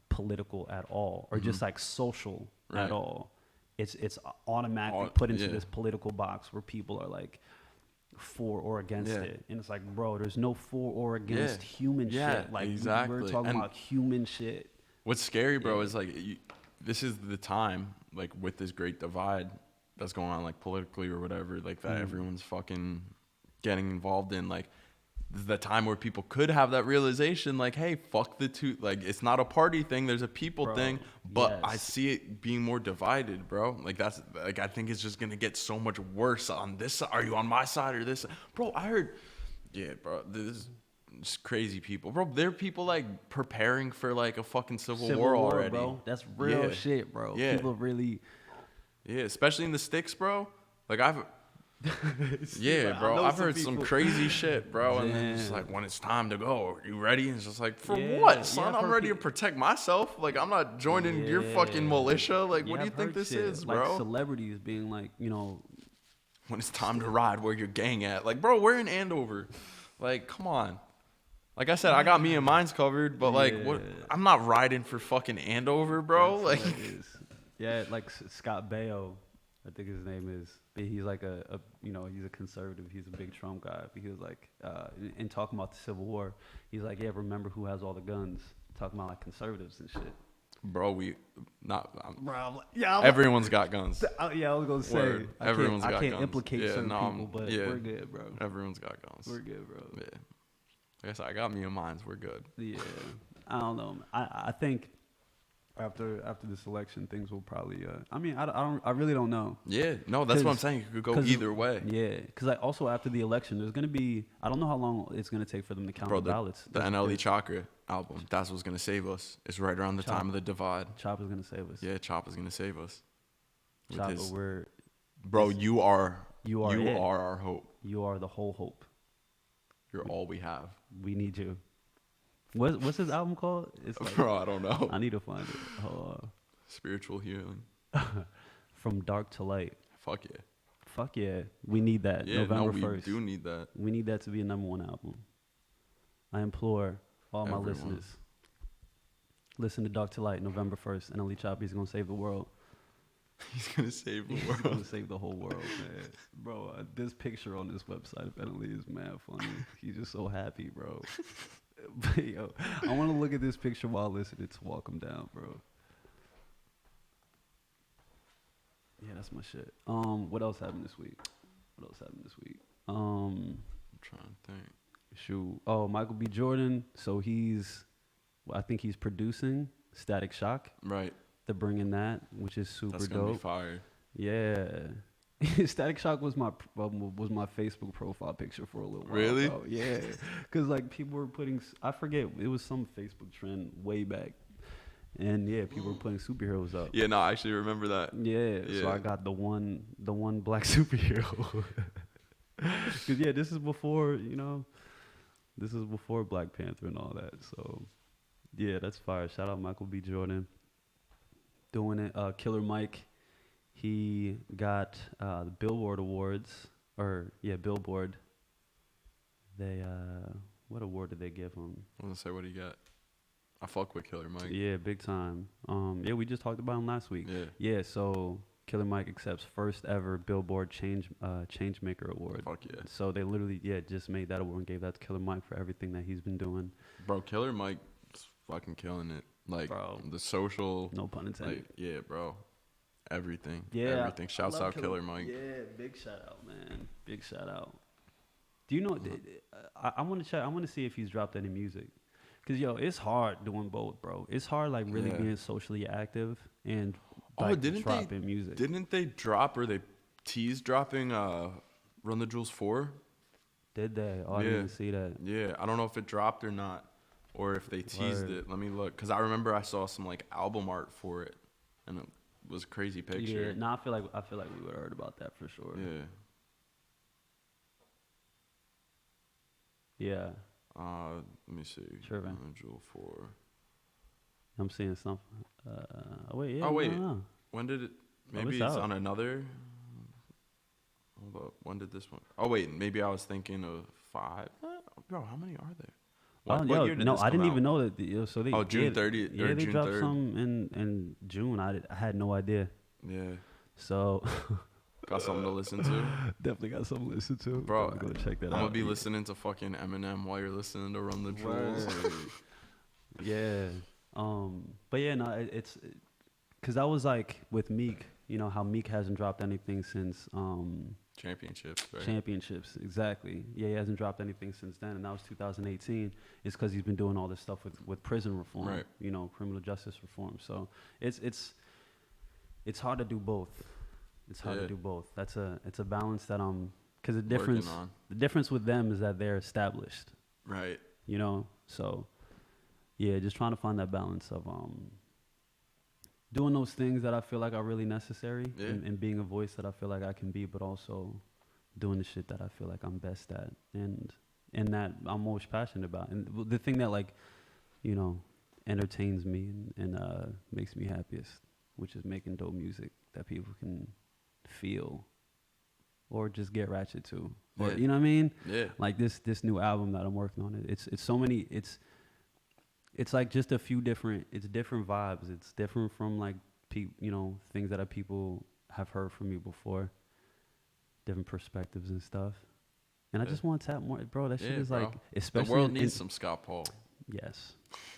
Speaker 2: political at all or just like social at all, it's automatically put into this political box where people are like for or against it, and it's like, bro, there's no for or against human shit. Like
Speaker 3: exactly.
Speaker 2: we're talking about human shit.
Speaker 3: What's scary, bro, is like this is the time, like with this great divide that's going on, like politically or whatever, like that everyone's fucking getting involved in, like the time where people could have that realization, like, hey, fuck the two, like it's not a party thing, there's a people thing, but I see it being more divided, bro. Like that's like I think it's just gonna get so much worse on this side. Are you on my side or this side? Bro, I heard, bro, this is crazy people, bro. There are people like preparing for like a fucking civil war already,
Speaker 2: bro. That's real shit, bro. People really,
Speaker 3: especially in the sticks, bro. Like I've bro, I've heard some crazy shit, bro. And then it's like, when it's time to go, are you ready? And it's just like, for what, son? I'm ready to protect myself. Like, I'm not joining your fucking militia. Like, what do you think this is, bro?
Speaker 2: Like celebrities being like,
Speaker 3: when it's time to ride, where your gang at? Like, bro, we're in Andover. Like, come on. Like I said, I got me and mine's covered, but like, what? I'm not riding for fucking Andover, bro. Like,
Speaker 2: like Scott Baio, I think his name is. He's like he's a conservative. He's a big Trump guy. But he was like, in talking about the Civil War, he's like, remember who has all the guns? Talking about like conservatives and shit.
Speaker 3: Bro, we not.
Speaker 2: Bro,
Speaker 3: Everyone's got guns.
Speaker 2: Yeah, I was gonna say.
Speaker 3: Word. Everyone's got guns.
Speaker 2: I can't implicate certain people, but
Speaker 3: yeah.
Speaker 2: we're good, bro.
Speaker 3: Everyone's got guns.
Speaker 2: We're good, bro.
Speaker 3: Yeah. I guess I got me and mines. We're good.
Speaker 2: Yeah. I don't know. I think after this election, things will probably. I mean, I really don't know.
Speaker 3: Yeah. No, that's what I'm saying. It could go either way.
Speaker 2: Yeah, because also after the election, there's gonna be. I don't know how long it's gonna take for them to count the ballots.
Speaker 3: The NLE Chakra album. That's what's gonna save us. It's right around the time of the divide.
Speaker 2: Choppa's gonna save us.
Speaker 3: Yeah, Choppa's gonna save us.
Speaker 2: Choppa,
Speaker 3: Bro, you are our hope.
Speaker 2: You are the whole hope.
Speaker 3: You're all we have.
Speaker 2: We need you. What's his album called? It's like,
Speaker 3: bro, I don't know.
Speaker 2: I need to find it. Hold on.
Speaker 3: Spiritual healing.
Speaker 2: From dark to light.
Speaker 3: Fuck yeah.
Speaker 2: Fuck yeah. We need that.
Speaker 3: Yeah,
Speaker 2: November
Speaker 3: we
Speaker 2: 1st.
Speaker 3: do need that.
Speaker 2: We need that to be a #1 album. I implore all my listeners. Listen to Dark to Light, November 1st. NLE Choppa is going to save the world.
Speaker 3: He's going to save the world.
Speaker 2: He's going to save the whole world, man. Bro, this picture on this website of NLE is mad funny. He's just so happy, bro. But, yo, I want to look at this picture while listening to Walk 'Em Down, bro. Yeah, that's my shit. What else happened this week?
Speaker 3: I'm trying to think.
Speaker 2: Shoot. Oh, Michael B. Jordan. So I think he's producing Static Shock.
Speaker 3: Right.
Speaker 2: They're bringing that, which is super
Speaker 3: That's
Speaker 2: dope.
Speaker 3: gonna be fire.
Speaker 2: Yeah. Static Shock was my Facebook profile picture for a little while.
Speaker 3: Really?
Speaker 2: Bro. Yeah. Because like people were putting, I forget, it was some Facebook trend way back. And yeah, people were putting superheroes up.
Speaker 3: Yeah, no, I actually remember that.
Speaker 2: Yeah. So I got the one black superhero. Because yeah, this is before, this is before Black Panther and all that. So yeah, that's fire. Shout out Michael B. Jordan. Doing it. Killer Mike, he got the Billboard Awards. Billboard. They, what award did they give him?
Speaker 3: I want to say, what do you got? I fuck with Killer Mike.
Speaker 2: Yeah, big time. Yeah, we just talked about him last week.
Speaker 3: Yeah.
Speaker 2: So Killer Mike accepts first ever Billboard Changemaker Award.
Speaker 3: Fuck yeah.
Speaker 2: So they literally, just made that award and gave that to Killer Mike for everything that he's been doing.
Speaker 3: Bro, Killer Mike's fucking killing it. Like,
Speaker 2: bro,
Speaker 3: the social.
Speaker 2: No pun intended.
Speaker 3: Like, yeah, bro. Everything.
Speaker 2: Yeah.
Speaker 3: Everything. Shouts out Killer Mike.
Speaker 2: Yeah, big shout out, man. Big shout out. Do you know, I want to check, I want to see if he's dropped any music. Because, it's hard doing both, bro. It's hard, like, really being socially active and dropping music.
Speaker 3: Didn't they drop, or they tease dropping Run the Jewels 4?
Speaker 2: Did they? Oh, I didn't even see that.
Speaker 3: Yeah, I don't know if it dropped or not, or if they teased it. Let me look, because I remember I saw some, like, album art for it, and it was a crazy picture.
Speaker 2: Yeah, no, I feel like we would have heard about that for sure.
Speaker 3: Yeah.
Speaker 2: Yeah.
Speaker 3: Let me see.
Speaker 2: Sure, man.
Speaker 3: Jewel 4.
Speaker 2: I'm seeing something. Wait. Yeah.
Speaker 3: Oh wait.
Speaker 2: No.
Speaker 3: When did it? Maybe it's on another. Hold up. When did this one? Oh wait. Maybe I was thinking of 5. Bro, how many are there? What year did this
Speaker 2: I didn't
Speaker 3: come
Speaker 2: even
Speaker 3: out?
Speaker 2: know that. So they.
Speaker 3: Oh, June 30th.
Speaker 2: Yeah, they
Speaker 3: June
Speaker 2: dropped
Speaker 3: 3rd.
Speaker 2: some in June. I had no idea.
Speaker 3: Yeah.
Speaker 2: So.
Speaker 3: Got something to listen to.
Speaker 2: Definitely got something to listen to.
Speaker 3: Bro,
Speaker 2: go check that out.
Speaker 3: I'm gonna be listening to fucking Eminem while you're listening to Run the Jewels.
Speaker 2: Yeah. But yeah, no, it's because that was like with Meek. You know how Meek hasn't dropped anything since
Speaker 3: Championships, right?
Speaker 2: Championships, exactly. Yeah, he hasn't dropped anything since then, and that was 2018. It's because he's been doing all this stuff with prison reform,
Speaker 3: right?
Speaker 2: Criminal justice reform. So it's hard to do both. It's hard to do both. It's a balance that because the difference with them is that they're established,
Speaker 3: right?
Speaker 2: So yeah, just trying to find that balance of doing those things that I feel like are really necessary, and being a voice that I feel like I can be, but also doing the shit that I feel like I'm best at and that I'm most passionate about, and the thing that entertains me and makes me happiest, which is making dope music that people can feel or just get ratchet to, or you know what I mean?
Speaker 3: Yeah. Like
Speaker 2: this new album that I'm working on, it's so many, it's like just a few different vibes. It's different from like things that people have heard from me before, different perspectives and stuff. And I just want to tap more, bro. That shit is like, especially
Speaker 3: the world needs some Scott Paul.
Speaker 2: Yes.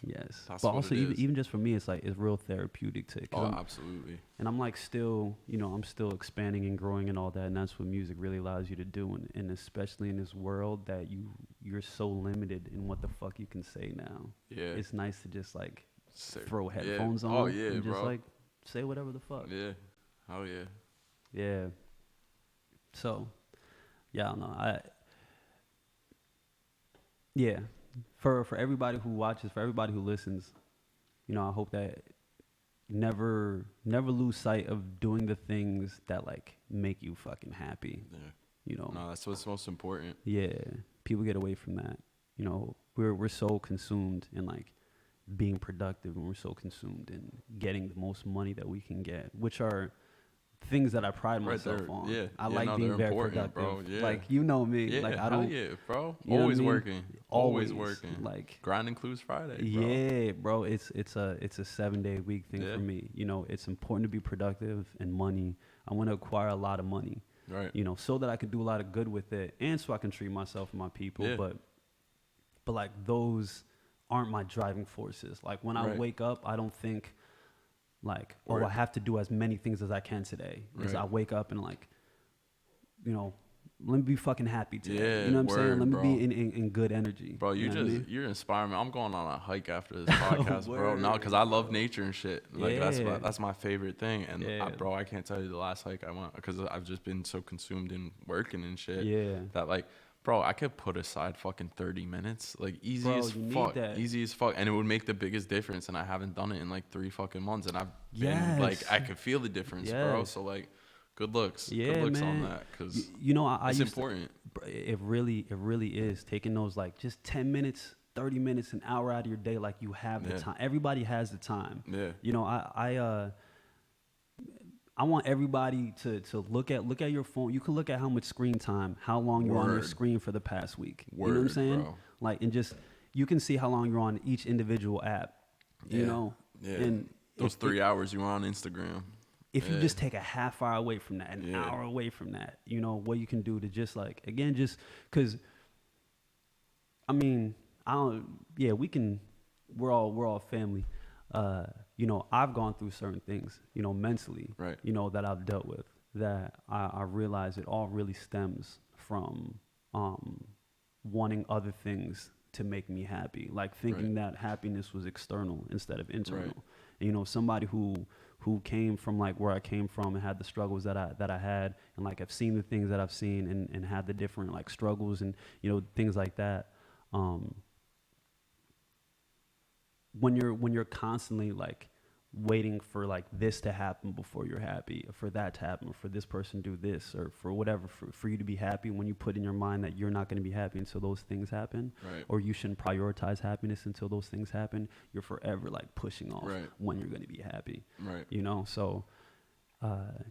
Speaker 2: Yes.
Speaker 3: That's
Speaker 2: But
Speaker 3: what
Speaker 2: also,
Speaker 3: it is.
Speaker 2: even just for me, it's like, it's real therapeutic to.
Speaker 3: Oh, absolutely.
Speaker 2: And I'm like still, I'm still expanding and growing and all that. And that's what music really allows you to do. And especially in this world that you're so limited in what the fuck you can say now.
Speaker 3: Yeah.
Speaker 2: It's nice to just like throw headphones on.
Speaker 3: Oh, yeah,
Speaker 2: and just
Speaker 3: bro.
Speaker 2: like say whatever the fuck.
Speaker 3: Yeah. Oh, yeah.
Speaker 2: Yeah. So, yeah, I don't know. Yeah. For everybody who watches, for everybody who listens, I hope that never lose sight of doing the things that like make you fucking happy.
Speaker 3: Yeah. No, that's what's most important.
Speaker 2: Yeah. People get away from that. We're so consumed in like being productive, and we're so consumed in getting the most money that we can get, which are things that I pride myself on.
Speaker 3: Yeah.
Speaker 2: I like being very productive.
Speaker 3: Bro. Yeah.
Speaker 2: Like, me.
Speaker 3: Yeah,
Speaker 2: like I don't.
Speaker 3: Yeah, bro.
Speaker 2: Always
Speaker 3: Working. Always
Speaker 2: Always
Speaker 3: working.
Speaker 2: Like,
Speaker 3: grind includes Friday. Bro.
Speaker 2: Yeah, bro. It's a 7-day week thing for me. It's important to be productive, and money. I want to acquire a lot of money.
Speaker 3: Right.
Speaker 2: So that I could do a lot of good with it, and so I can treat myself and my people.
Speaker 3: Yeah.
Speaker 2: But like, those aren't my driving forces. Like, when I wake up, I don't think like, I have to do as many things as I can today. Because I wake up and like, let me be fucking happy today.
Speaker 3: Yeah,
Speaker 2: you know what I'm saying? Let me
Speaker 3: bro.
Speaker 2: be in good energy.
Speaker 3: Bro, you're inspiring me. I'm going on a hike after this podcast, bro. No, because I love nature and shit. Like, that's my favorite thing. And bro, I can't tell you the last hike I went, because I've just been so consumed in working and shit.
Speaker 2: Yeah.
Speaker 3: That like, bro, I could put aside fucking 30 minutes, like easy as fuck, and it would make the biggest difference. And I haven't done it in like 3 fucking months, and I've been like, I could feel the difference, bro. So like, good looks
Speaker 2: man.
Speaker 3: on that, because
Speaker 2: it's
Speaker 3: important.
Speaker 2: It really is taking those like just 10 minutes, 30 minutes, an hour out of your day. Like, you have the time. Everybody has the time.
Speaker 3: Yeah.
Speaker 2: I want everybody to look at your phone. You can look at how much screen time, how long you're on your screen for the past week. You know what I'm saying?
Speaker 3: Bro.
Speaker 2: Like, and just, you can see how long you're on each individual app.
Speaker 3: Yeah.
Speaker 2: And
Speaker 3: those 3 hours you were on Instagram.
Speaker 2: If you just take a half hour away from that, an hour away from that, what you can do to just like, again, just because, I mean, we're all family. I've gone through certain things, mentally, that I've dealt with, that I realize it all really stems from wanting other things to make me happy, like thinking that happiness was external instead of internal. And, somebody who came from like where I came from and had the struggles that I had, and like I've seen the things that I've seen, and had the different like struggles and things like that. When you're constantly like waiting for like this to happen before you're happy, or for that to happen, or for this person to do this, or for whatever, for you to be happy, when you put in your mind that you're not going to be happy until those things happen, or you shouldn't prioritize happiness until those things happen, you're forever like pushing off when you're going to be happy. So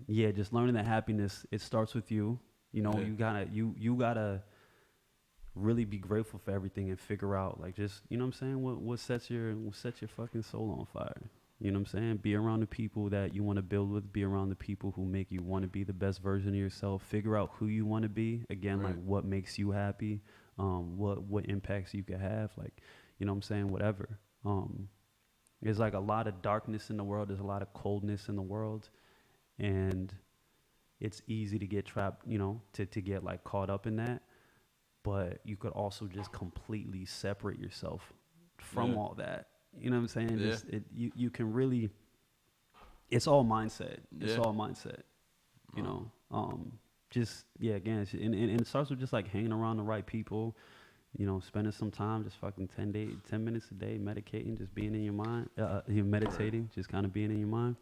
Speaker 2: just learning that happiness, it starts with you. You gotta really be grateful for everything, and figure out like, just, what I'm saying, what sets your fucking soul on fire. You know what I'm saying? Be around the people that you want to build with. Be around the people who make you want to be the best version of yourself. Figure out who you want to be. Again, like, what makes you happy, what impacts you can have, like, what I'm saying, whatever. There's like a lot of darkness in the world. There's a lot of coldness in the world, and it's easy to get trapped, to get like caught up in that. But you could also just completely separate yourself from all that. You know what I'm saying? Just, you can really, it's all mindset. It's all mindset. Again, and it starts with just like hanging around the right people, spending some time, just fucking 10 minutes a day meditating, just being in your mind, you're meditating, just kind of being in your mind.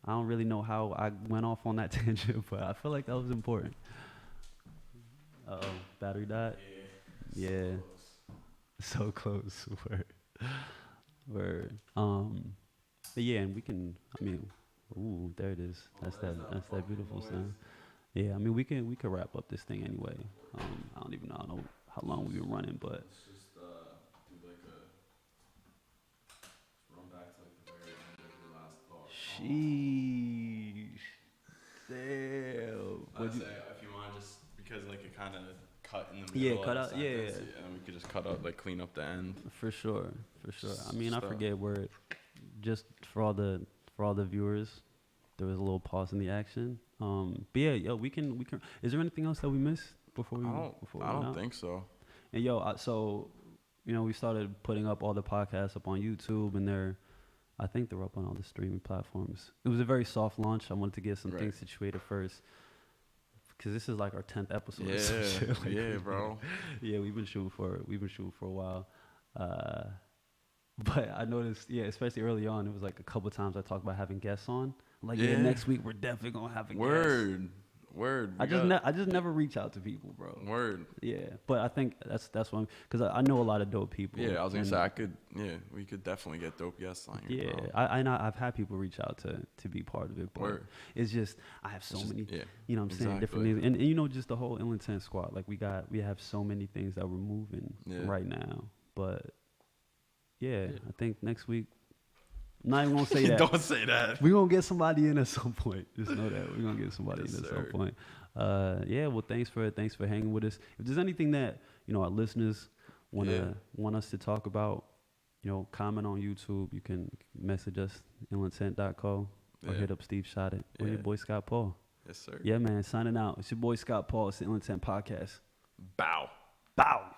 Speaker 2: I don't really know how I went off on that tangent, but I feel like that was important. Battery died? Yeah. So close. Word. But yeah, and we can, there it is. That's that beautiful sound. Yeah, we could wrap up this thing anyway. I don't know how long we've been running, but
Speaker 3: let's just do like run back to like the very end of the last talk.
Speaker 2: Sheesh. Damn.
Speaker 3: I'd say if you want, just because like it kind of cut in the the
Speaker 2: Yeah,
Speaker 3: middle
Speaker 2: cut
Speaker 3: of the
Speaker 2: out- yeah,
Speaker 3: sentence, and we could just cut out, like clean up the end.
Speaker 2: For sure. I mean, I
Speaker 3: Stuff.
Speaker 2: forget where. Just for all the viewers, there was a little pause in the action. But yeah, yo, we can. Is there anything else that we missed before we?
Speaker 3: I don't think so.
Speaker 2: And yo, so we started putting up all the podcasts up on YouTube, and I think they're up on all the streaming platforms. It was a very soft launch. I wanted to get some things situated first, because this is like our 10th episode.
Speaker 3: Yeah,
Speaker 2: or some shit like
Speaker 3: yeah,
Speaker 2: that.
Speaker 3: bro.
Speaker 2: Yeah, we've been shooting for a while. But I noticed, especially early on, it was like a couple of times I talked about having guests on. I'm like, next week we're definitely gonna have a guest.
Speaker 3: Word.
Speaker 2: I just never reach out to people, bro.
Speaker 3: Word.
Speaker 2: Yeah, but I think that's one, because I know a lot of dope people.
Speaker 3: Yeah, I was gonna say we could definitely get dope guests on here.
Speaker 2: Yeah,
Speaker 3: bro.
Speaker 2: I've had people reach out to be part of it, but
Speaker 3: Word.
Speaker 2: it's just I have so many, you know what I'm saying,
Speaker 3: exactly.
Speaker 2: different things, and just the whole Ill Intent squad. Like we have so many things that we're moving right now, but I think next week. I'm not even gonna say that.
Speaker 3: Don't say that.
Speaker 2: We're gonna get somebody in at some point. Just know that we're gonna get somebody in at some
Speaker 3: sir.
Speaker 2: point. Well, thanks for hanging with us. If there's anything that our listeners want us to talk about, comment on YouTube. You can message us illintent.co or hit up Steve Shot It or your boy Scott Paul.
Speaker 3: Yes, sir.
Speaker 2: Yeah, man. Signing out. It's your boy Scott Paul. It's the Ill Intent Podcast.
Speaker 3: Bow.
Speaker 2: Bow.